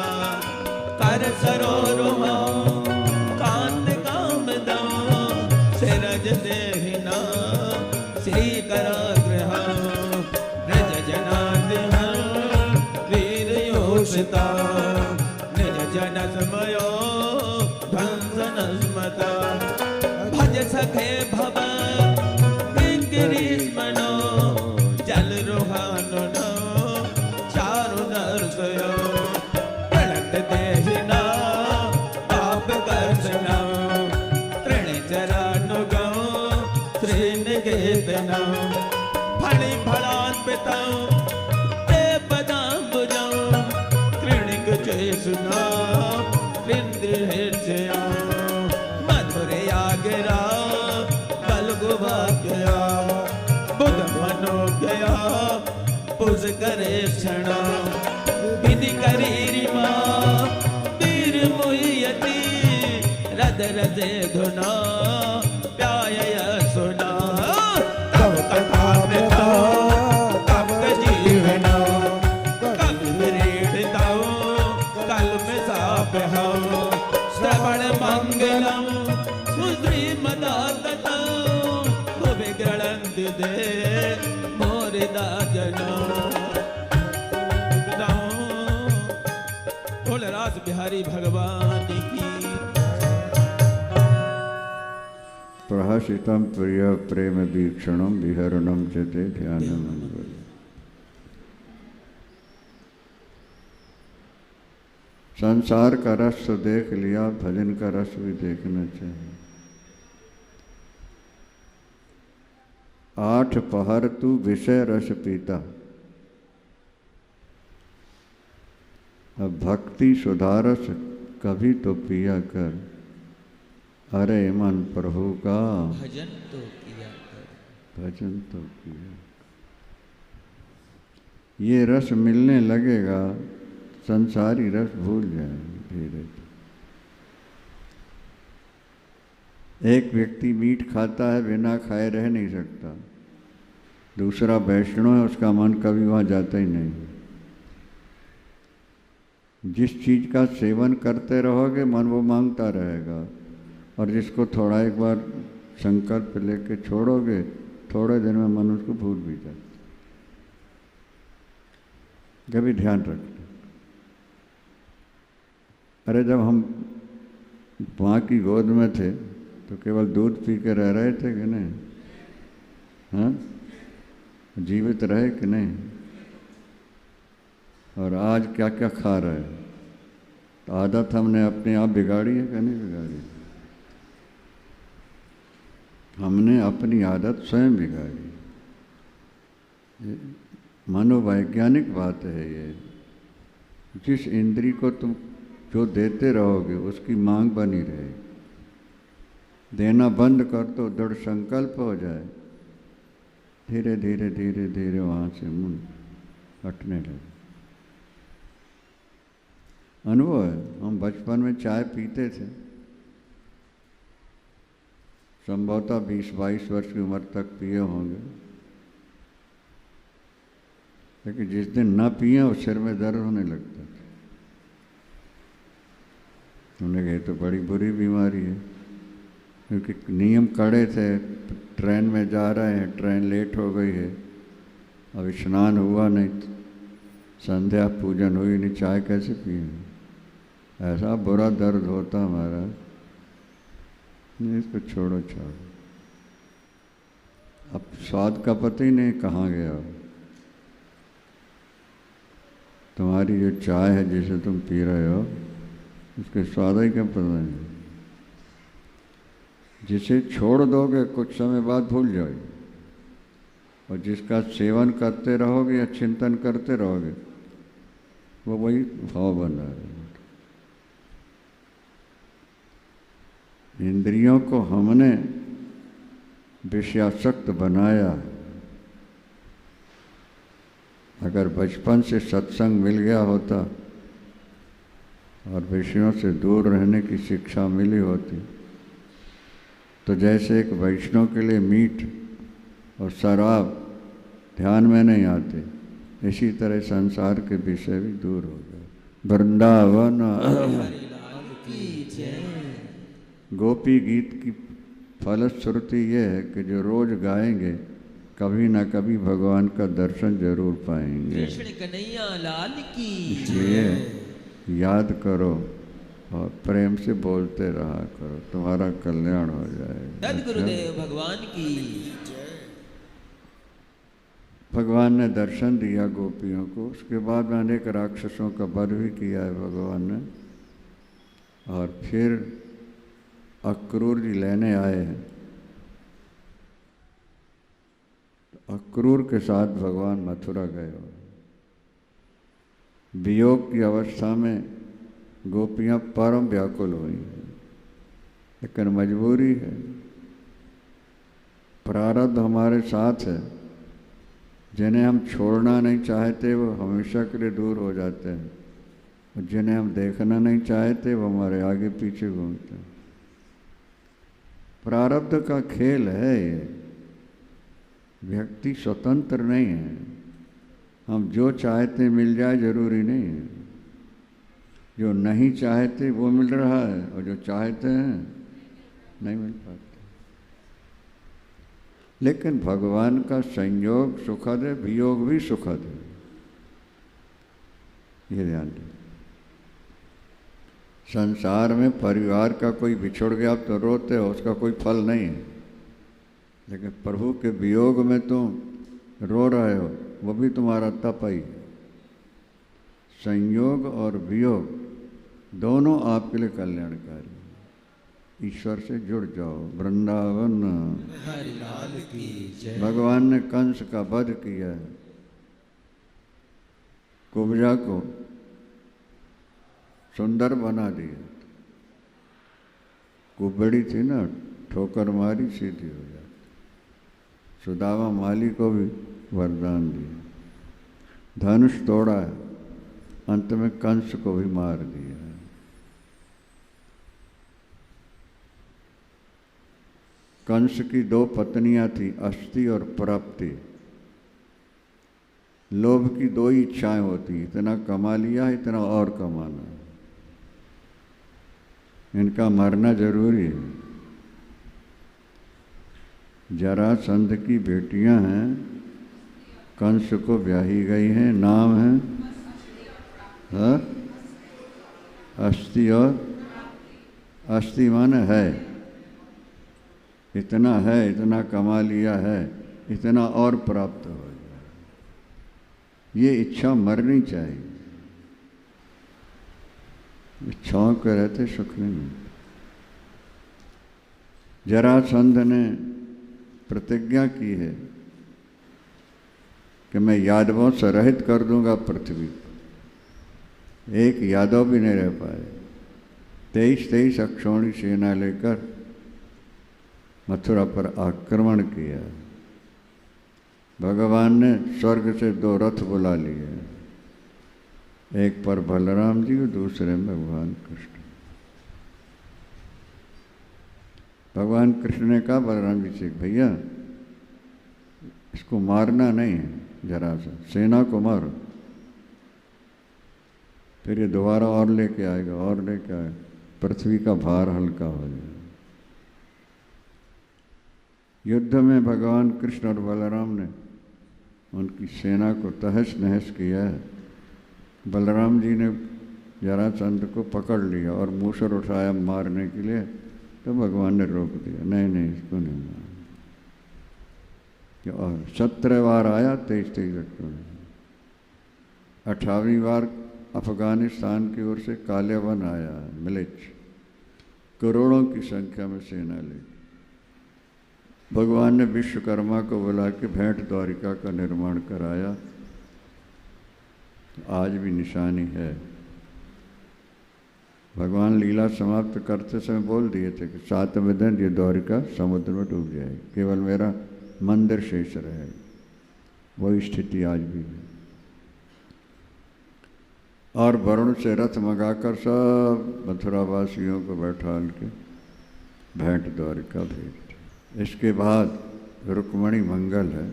कर सरोरुहा कांत कामदं सिरज देहिना श्रीकराग्रह निज जनादिह वीर योषिता निज जन समयो ध्वंसनस्मता भज सखे भव गिरीष्मनो जल रुहानो चारु दर्शयो प्रणत देहिना पाप कर्षणा तृण चरानुगो श्रीनिकेतना फणि फलान्विता ते पदाम्बुजौ कृणिक चेषुना इंद्रहृषया मधुरया गिरा बलगुभाग्यया बुध मनोज्ञया पुज करे क्षणा विधि करीरिमा वीर मुह्यति रद रजे धुना प्याय सुना तव कथा मृता तव जीवना कल विरीडिता कल में साप हो श्रवण मंगलम सुश्रीमदातता विग्रणन्ति दे मोरिदा जना बोल रास बिहारी भगवान की। प्रहसितं प्रिय प्रेम वीक्षणं विहरणं च ते ध्यानमंगल। संसार का रस तो देख लिया, भजन का रस भी देखना चाहिए। 8 पहर तू विषय रस पीता। अब भक्ति सुधारस कभी तो पिया कर, अरे मन प्रभु का भजन तो किया कर। भजन तो किया। ये रस मिलने लगेगा, संसारी रस भूल जाएंगे धीरे धीरे। एक व्यक्ति मीठ खाता है, बिना खाए रह नहीं सकता। दूसरा वैष्णव है, उसका मन कभी वहाँ जाता ही नहीं। जिस चीज़ का सेवन करते रहोगे मन वो मांगता रहेगा, और जिसको थोड़ा एक बार संकल्प लेके छोड़ोगे, थोड़े दिन में मन उसको भूल भी जाता। कभी ध्यान रखना। अरे जब हम माँ की गोद में थे तो केवल दूध पी के रह रहे थे कि नहीं? हाँ, जीवित रहे कि नहीं? और आज क्या क्या खा रहे हैं? तो आदत हमने अपने आप बिगाड़ी है कि नहीं बिगाड़ी? हमने अपनी आदत स्वयं बिगाड़ी। मनोवैज्ञानिक बात है ये। जिस इंद्री को तुम जो देते रहोगे उसकी मांग बनी रहेगी। देना बंद कर तो दृढ़ संकल्प हो जाए, धीरे धीरे धीरे धीरे वहाँ से मन हटने लगे। अनुभव है। हम बचपन में चाय पीते थे, संभवतः 20-22 वर्ष की उम्र तक पिए होंगे, लेकिन जिस दिन ना पिए उस सिर में दर्द होने लगता था। उन्होंने कहा तो बड़ी बुरी बीमारी है, क्योंकि नियम कड़े थे। ट्रेन में जा रहे हैं, ट्रेन लेट हो गई है, अब स्नान हुआ नहीं, संध्या पूजन हुई नहीं, चाय कैसे पिए? ऐसा बुरा दर्द होता हमारा। नहीं, इसको छोड़ो छोड़ो। अब स्वाद का पता ही नहीं कहाँ गया। तुम्हारी जो चाय है जिसे तुम पी रहे हो उसके स्वाद ही क्या पता नहीं। जिसे छोड़ दोगे कुछ समय बाद भूल जाओगे, और जिसका सेवन करते रहोगे या चिंतन करते रहोगे वो वही भाव बन रहा है। इंद्रियों को हमने विषयासक्त बनाया। अगर बचपन से सत्संग मिल गया होता और विषयों से दूर रहने की शिक्षा मिली होती तो जैसे एक वैष्णव के लिए मीठ और शराब ध्यान में नहीं आते, इसी तरह संसार के विषय भी दूर हो गए। वृंदावन गोपी गीत की फलश्रुति ये है कि जो रोज गाएंगे कभी ना कभी भगवान का दर्शन जरूर पाएंगे। कृष्ण कन्हैया लाल की इसलिए याद करो और प्रेम से बोलते रहा करो, तुम्हारा कल्याण हो जाएगा। सद्गुरुदेव भगवान की। भगवान ने दर्शन दिया गोपियों को, उसके बाद में अनेक राक्षसों का वध भी किया है भगवान ने। और फिर अक्रूर जी लेने आए हैं। अक्रूर के साथ भगवान मथुरा गए। वियोग की अवस्था में गोपियाँ परम व्याकुल हुई, लेकिन मजबूरी है, प्रारब्ध हमारे साथ है। जिन्हें हम छोड़ना नहीं चाहते वो हमेशा के लिए दूर हो जाते हैं, और जिन्हें हम देखना नहीं चाहते वो हमारे आगे पीछे घूमते हैं। प्रारब्ध का खेल है ये, व्यक्ति स्वतंत्र नहीं है। हम जो चाहते मिल जाए जरूरी नहीं है, जो नहीं चाहते वो मिल रहा है, और जो चाहते हैं नहीं मिल पाते। लेकिन भगवान का संयोग सुखद है, वियोग भी सुखद है, ये ध्यान दें। संसार में परिवार का कोई बिछुड़ गया आप तो रोते हो, उसका कोई फल नहीं है। लेकिन प्रभु के वियोग में तुम रो रहे हो, वो भी तुम्हारा तप ही। संयोग और वियोग दोनों आपके लिए कल्याणकारी। ईश्वर से जुड़ जाओ। वृंदावन हरि लाल की जय। भगवान ने कंस का वध किया है, कुब्जा को सुंदर बना दिया। कुबड़ी थी ना, ठोकर मारी सीधी हो जाती। सुदामा माली को भी वरदान दिया, धनुष तोड़ा है, अंत में कंस को भी मार दिया। कंस की 2 पत्नियां थी, अस्थि और प्राप्ति। लोभ की 2 ही इच्छाएं होती, इतना कमा लिया, इतना और कमाना। इनका मरना जरूरी है। जरासंध की बेटियां हैं, कंस को ब्याही गई हैं, नाम है हाँ? अस्थि और अस्थि माने है, इतना है, इतना कमा लिया है, इतना और प्राप्त हो जाए। ये इच्छा मरनी चाहिए। इच्छाओं के रहते सुख नहीं मिलता। जरासंध ने प्रतिज्ञा की है कि मैं यादवों से रहित कर दूंगा पृथ्वी को। एक यादव भी नहीं रह पाए। 23 अक्षौणी सेना लेकर मथुरा पर आक्रमण किया। भगवान ने स्वर्ग से 2 रथ बुला लिए, एक पर बलराम जी और दूसरे में भगवान कृष्ण। भगवान कृष्ण ने कहा बलराम जी से, भैया इसको मारना नहीं है, जरा सा सेना को मारो, फिर ये दोबारा और लेके आएगा और लेके आएगा, पृथ्वी का भार हल्का हो जाएगा। युद्ध में भगवान कृष्ण और बलराम ने उनकी सेना को तहस नहस किया है। बलराम जी ने जरासंध को पकड़ लिया और मूसर उठाया मारने के लिए, तो भगवान ने रोक दिया, नहीं नहीं इसको नहीं मारना। और 17 बार आया, 23 अक्टूबर। 18वीं बार अफगानिस्तान की ओर से काले वन आया, मिलिच, करोड़ों की संख्या में सेना ले। भगवान ने विश्वकर्मा को बुला के भेंट द्वारिका का निर्माण कराया। आज भी निशानी है। भगवान लीला समाप्त करते समय बोल दिए थे कि 7वें दिन ये द्वारिका समुद्र में डूब जाएगी, केवल मेरा मंदिर शेष रहेगा। वही स्थिति आज भी है। और वरुण से रथ मंगाकर सब मथुरावासियों को बैठा के भेंट द्वारिका भेज। इसके बाद रुक्मणी मंगल है।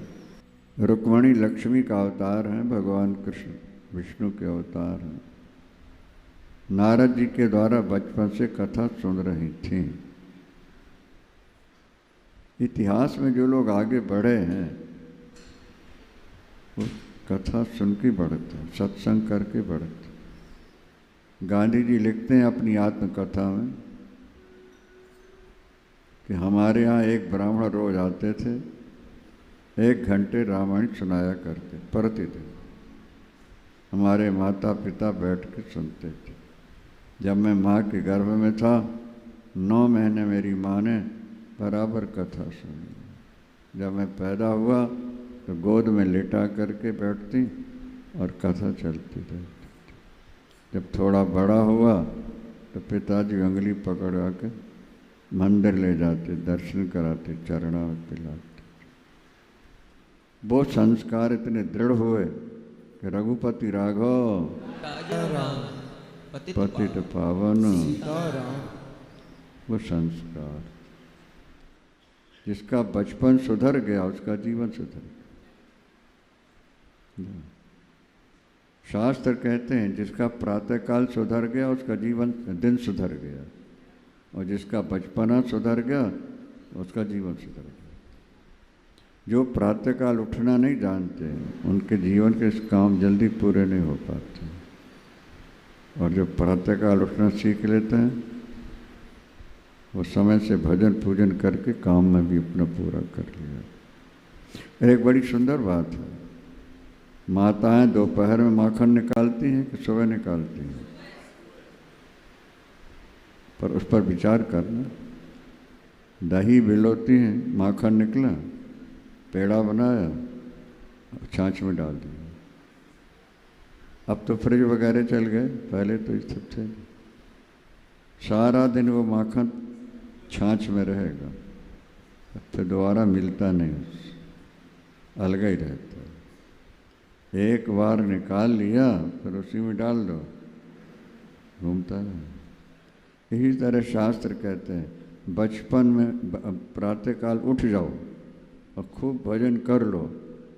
रुक्मणी लक्ष्मी का अवतार है, भगवान कृष्ण विष्णु के अवतार हैं। नारद जी के द्वारा बचपन से कथा सुन रही थीं। इतिहास में जो लोग आगे बढ़े हैं वो कथा सुन के बढ़ते हैं, सत्संग करके बढ़ते हैं। गांधी जी लिखते हैं अपनी आत्मकथा में कि हमारे यहाँ एक ब्राह्मण रोज आते थे, 1 घंटे रामायण सुनाया करते प्रतिदिन। हमारे माता पिता बैठ के सुनते थे। जब मैं माँ के गर्भ में था, 9 महीने मेरी माँ ने बराबर कथा सुनी। जब मैं पैदा हुआ तो गोद में लेटा करके बैठती और कथा चलती रहती। जब थोड़ा बड़ा हुआ तो पिताजी उंगली पकड़ा के मंदिर ले जाते, दर्शन कराते, चरणामृत पिलाते। वो संस्कार इतने दृढ़ हुए कि रघुपति राघव पतित पावन, वो संस्कार जिसका बचपन सुधर गया उसका जीवन सुधर गया। शास्त्र कहते हैं जिसका प्रातःकाल सुधर गया उसका जीवन दिन सुधर गया, और जिसका बचपना सुधर गया उसका जीवन सुधर गया। जो प्रातःकाल उठना नहीं जानते उनके जीवन के काम जल्दी पूरे नहीं हो पाते, और जो प्रातःकाल उठना सीख लेते हैं वो समय से भजन पूजन करके काम में भी अपना पूरा कर लिया। एक बड़ी सुंदर बात है, माताएं दोपहर में माखन निकालती हैं कि सुबह निकालती हैं, पर उस पर विचार करना। दही बिलोती हैं, माखन निकला, पेड़ा बनाया, छाछ में डाल दिया। अब तो फ्रिज वगैरह चल गए, पहले तो इस सब थे। सारा दिन वो माखन छाछ में रहेगा, फिर दोबारा मिलता नहीं, अलग ही रहता है। एक बार निकाल लिया फिर उसी में डाल दो, घूमता रहे। यही तरह शास्त्र कहते हैं, बचपन में प्रातःकाल उठ जाओ और खूब भजन कर लो,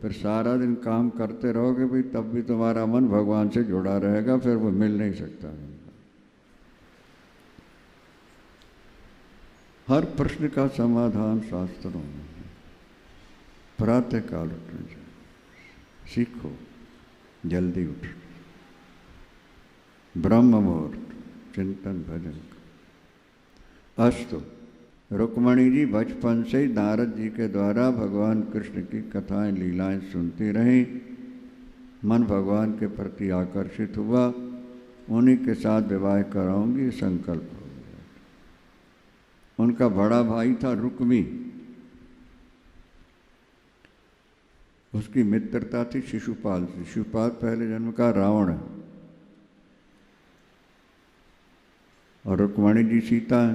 फिर सारा दिन काम करते रहोगे भाई, तब भी तुम्हारा मन भगवान से जुड़ा रहेगा, फिर वो मिल नहीं सकता। हर प्रश्न का समाधान शास्त्रों में है। प्रातःकाल उठना चाहिए, सीखो जल्दी उठ, ब्रह्म मुहूर्त चिंतन भजन। अस्तु, रुक्मणी जी बचपन से ही नारद जी के द्वारा भगवान कृष्ण की कथाएं लीलाएं सुनती रहीं। मन भगवान के प्रति आकर्षित हुआ, उन्हीं के साथ विवाह कराऊंगी संकल्प हो गया। उनका बड़ा भाई था रुक्मी, उसकी मित्रता थी शिशुपाल से। शिशुपाल पहले जन्म का रावण है और रुक्मणी जी सीता है।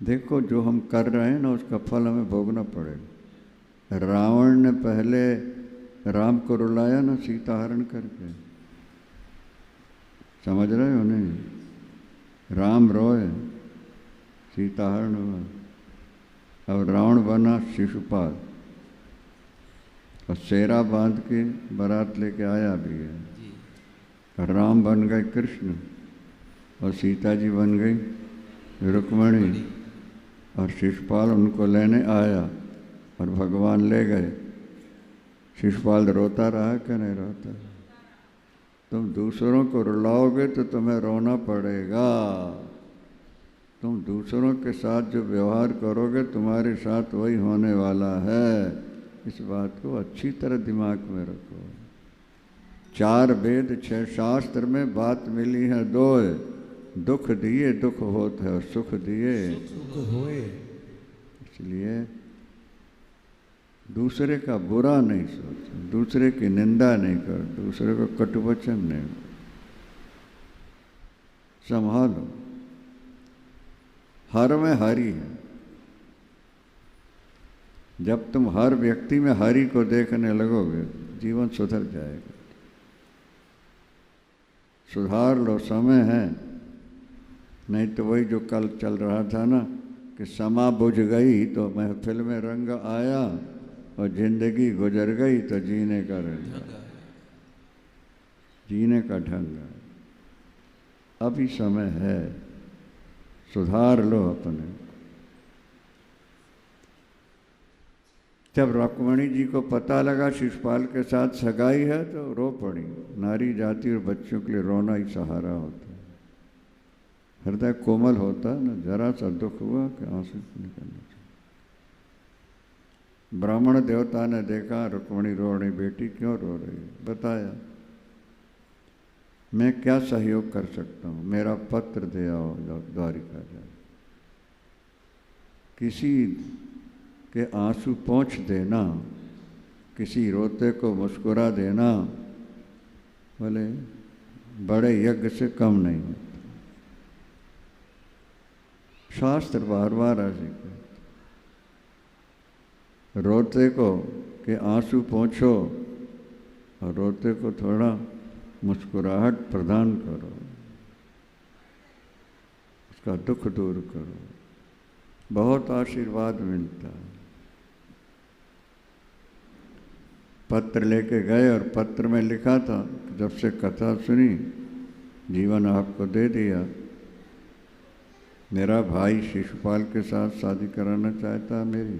देखो जो हम कर रहे हैं ना, उसका फल हमें भोगना पड़ेगा। रावण ने पहले राम को रुलाया ना, सीता हरण करके, समझ रहे हो नहीं? राम रोए, सीता हरण हुआ, अब रावण बना शिशुपाल, और सेरा बांध के बारात लेके आया भी है। राम बन गए कृष्ण और सीता जी बन गई रुक्मणी, और शिशुपाल उनको लेने आया और भगवान ले गए। शिशुपाल रोता रहा कि नहीं रोता? तुम दूसरों को रुलाओगे तो तुम्हें रोना पड़ेगा। तुम दूसरों के साथ जो व्यवहार करोगे तुम्हारे साथ वही होने वाला है। इस बात को अच्छी तरह दिमाग में रखो। 4 वेद 6 शास्त्र में बात मिली है दो, दुख दिए दुख होत है और सुख दिए सुख होए। इसलिए दूसरे का बुरा नहीं सोच, दूसरे की निंदा नहीं कर, दूसरे को कटुवचन नहीं, संभालो। हर में हरि है। जब तुम हर व्यक्ति में हरि को देखने लगोगे, जीवन सुधर जाएगा। सुधार लो, समय है, नहीं तो वही जो कल चल रहा था ना कि समा बुझ गई तो महफिल में रंग आया और जिंदगी गुजर गई तो जीने का रंग, जीने का ढंग। अभी समय है, सुधार लो अपने। जब रुक्मणी जी को पता लगा शिशुपाल के साथ सगाई है तो रो पड़ी। नारी जाति और बच्चों के लिए रोना ही सहारा होता है। हृदय कोमल होता है ना, जरा सा दुख हुआ कि आंसू निकलना चाहिए। ब्राह्मण देवता ने देखा रुक्मणी रो रही, बेटी क्यों रो रही है? बताया, मैं क्या सहयोग कर सकता हूँ, मेरा पत्र दे आओ द्वारिका जाए। किसी के आंसू पोंछ देना, किसी रोते को मुस्कुरा देना, बोले बड़े यज्ञ से कम नहीं होता। शास्त्र बार बार ऐसे कहते, रोते को के आंसू पोंछो और रोते को थोड़ा मुस्कुराहट प्रदान करो, उसका दुख दूर करो, बहुत आशीर्वाद मिलता है। पत्र लेके गए और पत्र में लिखा था, जब से कथा सुनी जीवन आपको दे दिया। मेरा भाई शिशुपाल के साथ शादी कराना चाहता है मेरी,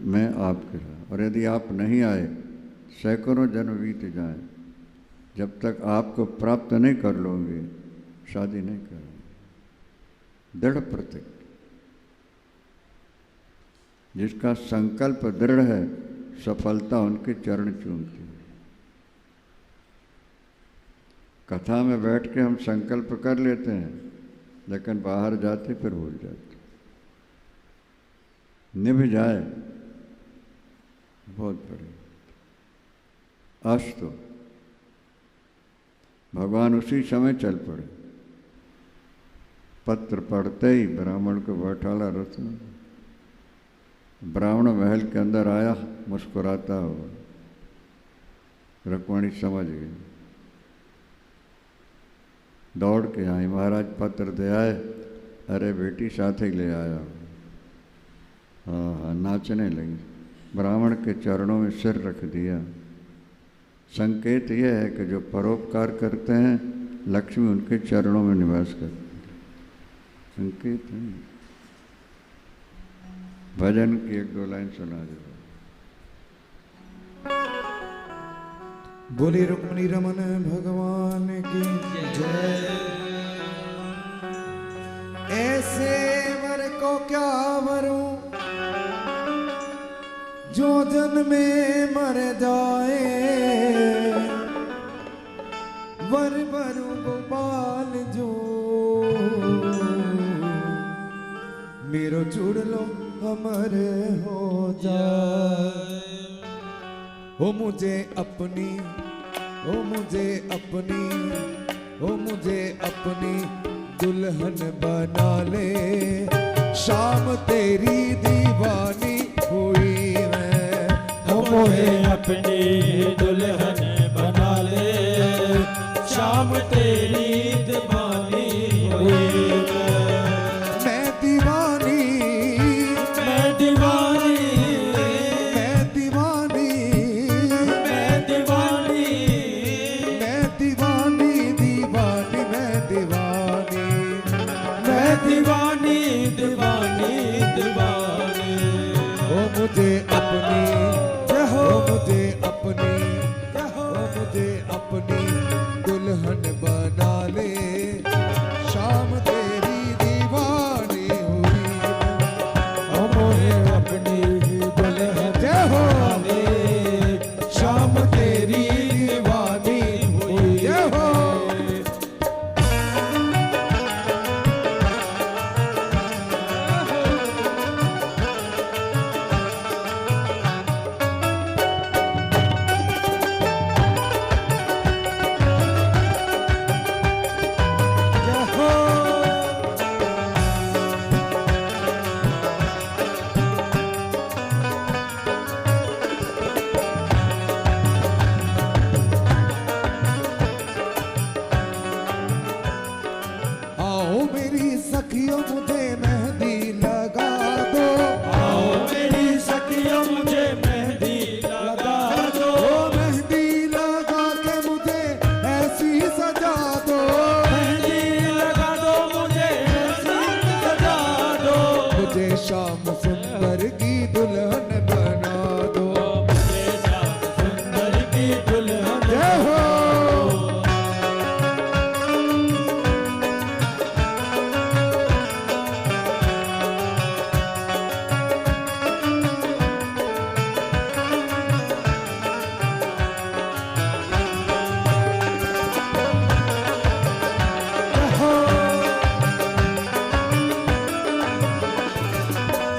मैं आपके साथ, और यदि आप नहीं आए सैकड़ों जन्म बीत जाएं, जब तक आपको प्राप्त नहीं कर लोगे शादी नहीं करूँगा। दृढ़ प्रतिज्ञा, जिसका संकल्प दृढ़ है सफलता उनके चरण चूमती है। कथा में बैठ के हम संकल्प कर लेते हैं, लेकिन बाहर जाते फिर भूल जाते। निभ जाए बहुत बड़ी अस्त। भगवान उसी समय चल पड़े। पत्र पढ़ते ही ब्राह्मण को बैठाला रथ में। ब्राह्मण महल के अंदर आया मुस्कुराता हुआ। रुक्मणी समझ गई, दौड़ के आई, महाराज पत्र दे आए। अरे बेटी साथ ही ले आया। हाँ हाँ, नाचने लगी। ब्राह्मण के चरणों में सिर रख दिया। संकेत यह है कि जो परोपकार करते हैं लक्ष्मी उनके चरणों में निवास करती है। संकेत है। भजन की एक दो लाइन सुना दो। बोली रुक्मिणी रमन भगवान की जय। ऐसे वर को क्या वरूं जो जन्मे मर जाए। वर वरूं गोपाल जो मेरो चुड़ लो अमर हो जाए। ओ मुझे अपनी, ओ मुझे अपनी, ओ मुझे अपनी दुल्हन बना ले। शाम तेरी दीवानी हुई मैं। ओ मोहे अपनी दुल्हन बना ले। शाम तेरी दीवानी हुई मैं दीवानी, मैं दीवानी, मैं दीवानी, मैं दीवानी, मैं दीवानी, दीवानी, मैं दीवानी, मैं दीवानी, दीवानी, दीवानी। ओ मुझे अपनी, ओ मुझे अपनी, ओ मुझे अपनी दुल्हन बना ले। शाम तेरी दीवानी हुई मैं। ओ मोहे अपनी दुल्हन जय हो। बना ले। शाम तेरी दीवानी हुई जय हो। आओ मेरी सखियों मुझे मेहंदी लगा दो। आओ मेरी सखियों मुझे मेहंदी लगा दो। ओ मेहंदी लगा के मुझे ऐसी सजा दो। मेहंदी लगा दो मुझे ऐसी सजा दो। मुझे शाम सुंदर की दुल्हन बना दो। मुझे श्याम सुंदर की दुल्हन जय हो।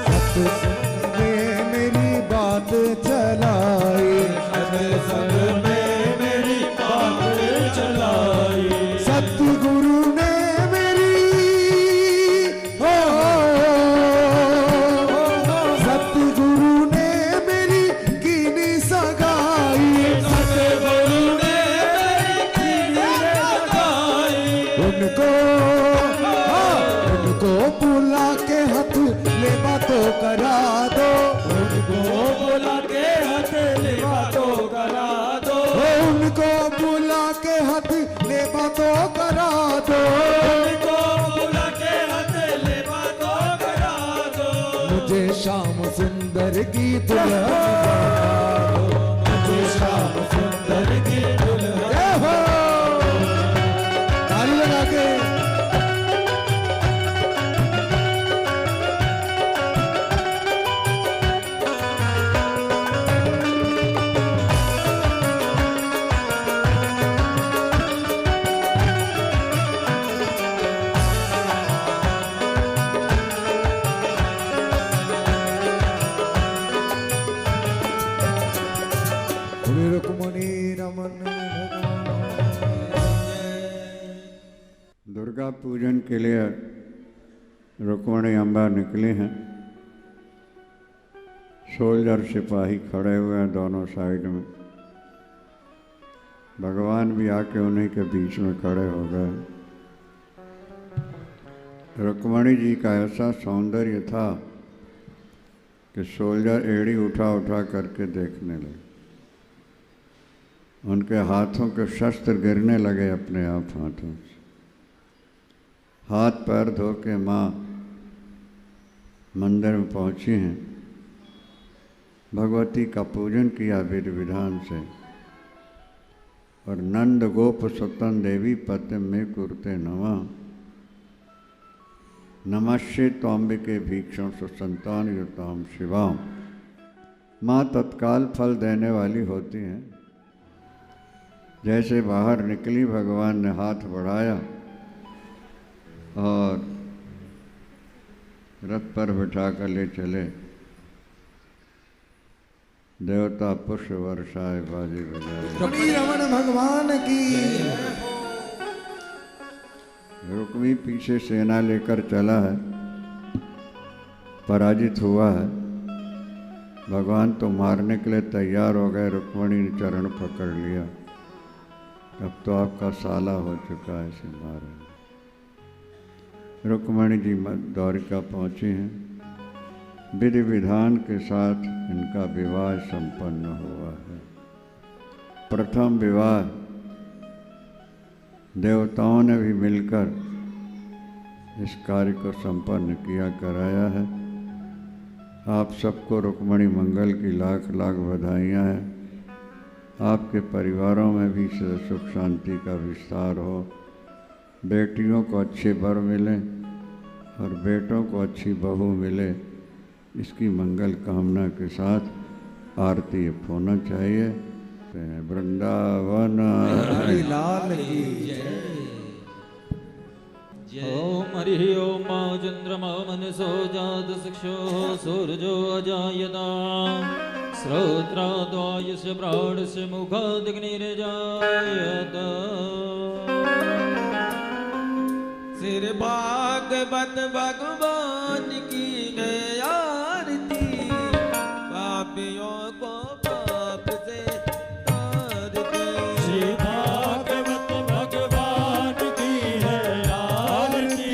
सत्संग में मेरी बात चलाई। सत्संग में मेरी बात चलाई। सतगुरु ने मेरी, ओ सतगुरु ने मेरी कीनी सगाई। सतगुरु ने मेरी कीनी सगाई। उनको, उनको बुला के हाथ ले बातों करा दो। उनको बुला के हाथ ले बातों करा दो। उनको बुला के हाथ ले बातों करा दो। उनको बुला के हाथ ले बातों करा दो। मुझे शाम सुंदर की दुल्हन बना दो। मुझे श्याम सुंदर की दुल्हन जय हो। ताली लगा के श्री रुक्मणी रमन दुर्गा पूजन के लिए रुक्मणी अम्बा निकली हैं। सोल्जर सिपाही खड़े हुए हैं दोनों साइड में। भगवान भी आके उन्हीं के बीच में खड़े हो गए। रुक्मणी जी का ऐसा सौंदर्य था कि सोल्जर एड़ी उठा उठा करके देखने लगे। उनके हाथों के शस्त्र गिरने लगे अपने आप हाथों से। हाथ पैर धो के माँ मंदिर में पहुँची हैं। भगवती का पूजन किया विधि विधान से। और नंद गोप सुतन देवी पति में कुरते नमः नमस्ते त्वंबिके भीक्षण सुसंतान युताम शिवाम। माँ तत्काल फल देने वाली होती हैं। जैसे बाहर निकली भगवान ने हाथ बढ़ाया और रथ पर बिठा कर ले चले। देवता पुष्प वर्षाए बाजे बजाए। रुक्मणी रमन भगवान की। रुक्मी पीछे सेना लेकर चला है, पराजित हुआ है। भगवान तो मारने के लिए तैयार हो गए। रुक्मणी ने चरण पकड़ लिया। अब तो आपका साला हो चुका है, इसे मारेंगे। रुक्मणी जी द्वारिका पहुँची हैं। विधि विधान के साथ इनका विवाह संपन्न हुआ है। प्रथम विवाह देवताओं ने भी मिलकर इस कार्य को संपन्न किया कराया है। आप सबको रुक्मणी मंगल की लाख लाख बधाइयाँ हैं। आपके परिवारों में भी सुख शांति का विस्तार हो। बेटियों को अच्छे वर मिले और बेटों को अच्छी बहू मिले, इसकी मंगल कामना के साथ आरती होना चाहिए। वृंदावन लाल की ओम हरि ओम चंद्रमा मनसो जात शिक्षो सूरजो अजायता श्रोत्राद्वायस्य प्राणस्य मुखादग्निर्जायत। सिर भागवत भगवान की है आरती, पापियों को पाप से तारती। श्री भागवत भगवान की है आरती,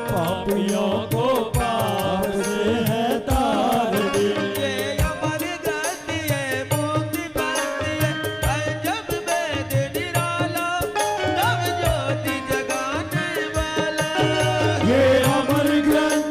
पापियों को पाप से है तारती। ये अमर ग्रंथ है, मुक्ति पाती है, पंचम वेद निराला, नव ज्योति जगाने वाला। ये अमर ग्रंथ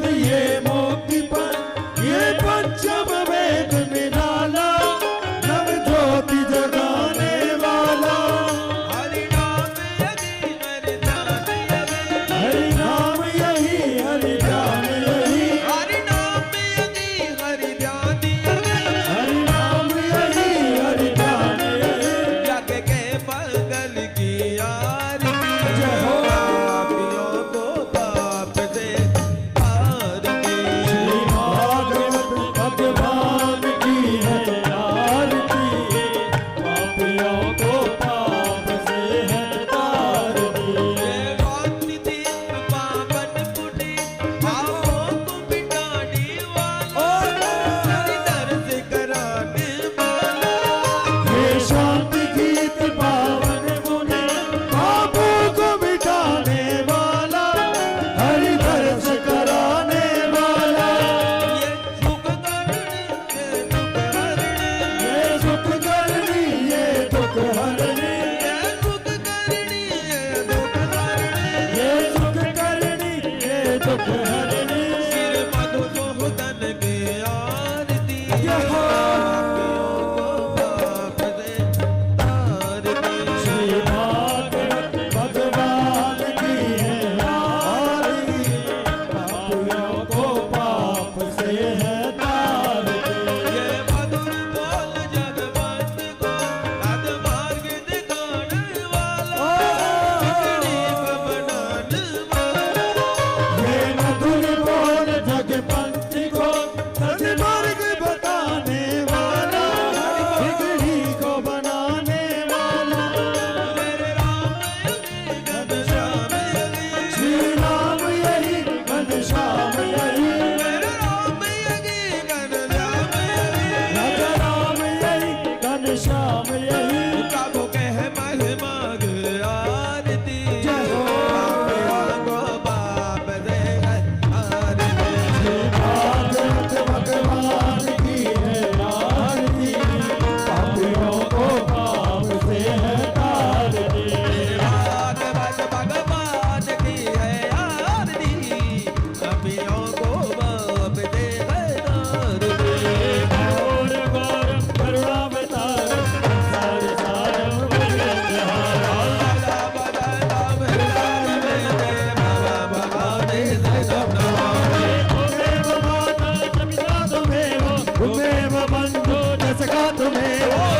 तुम्हें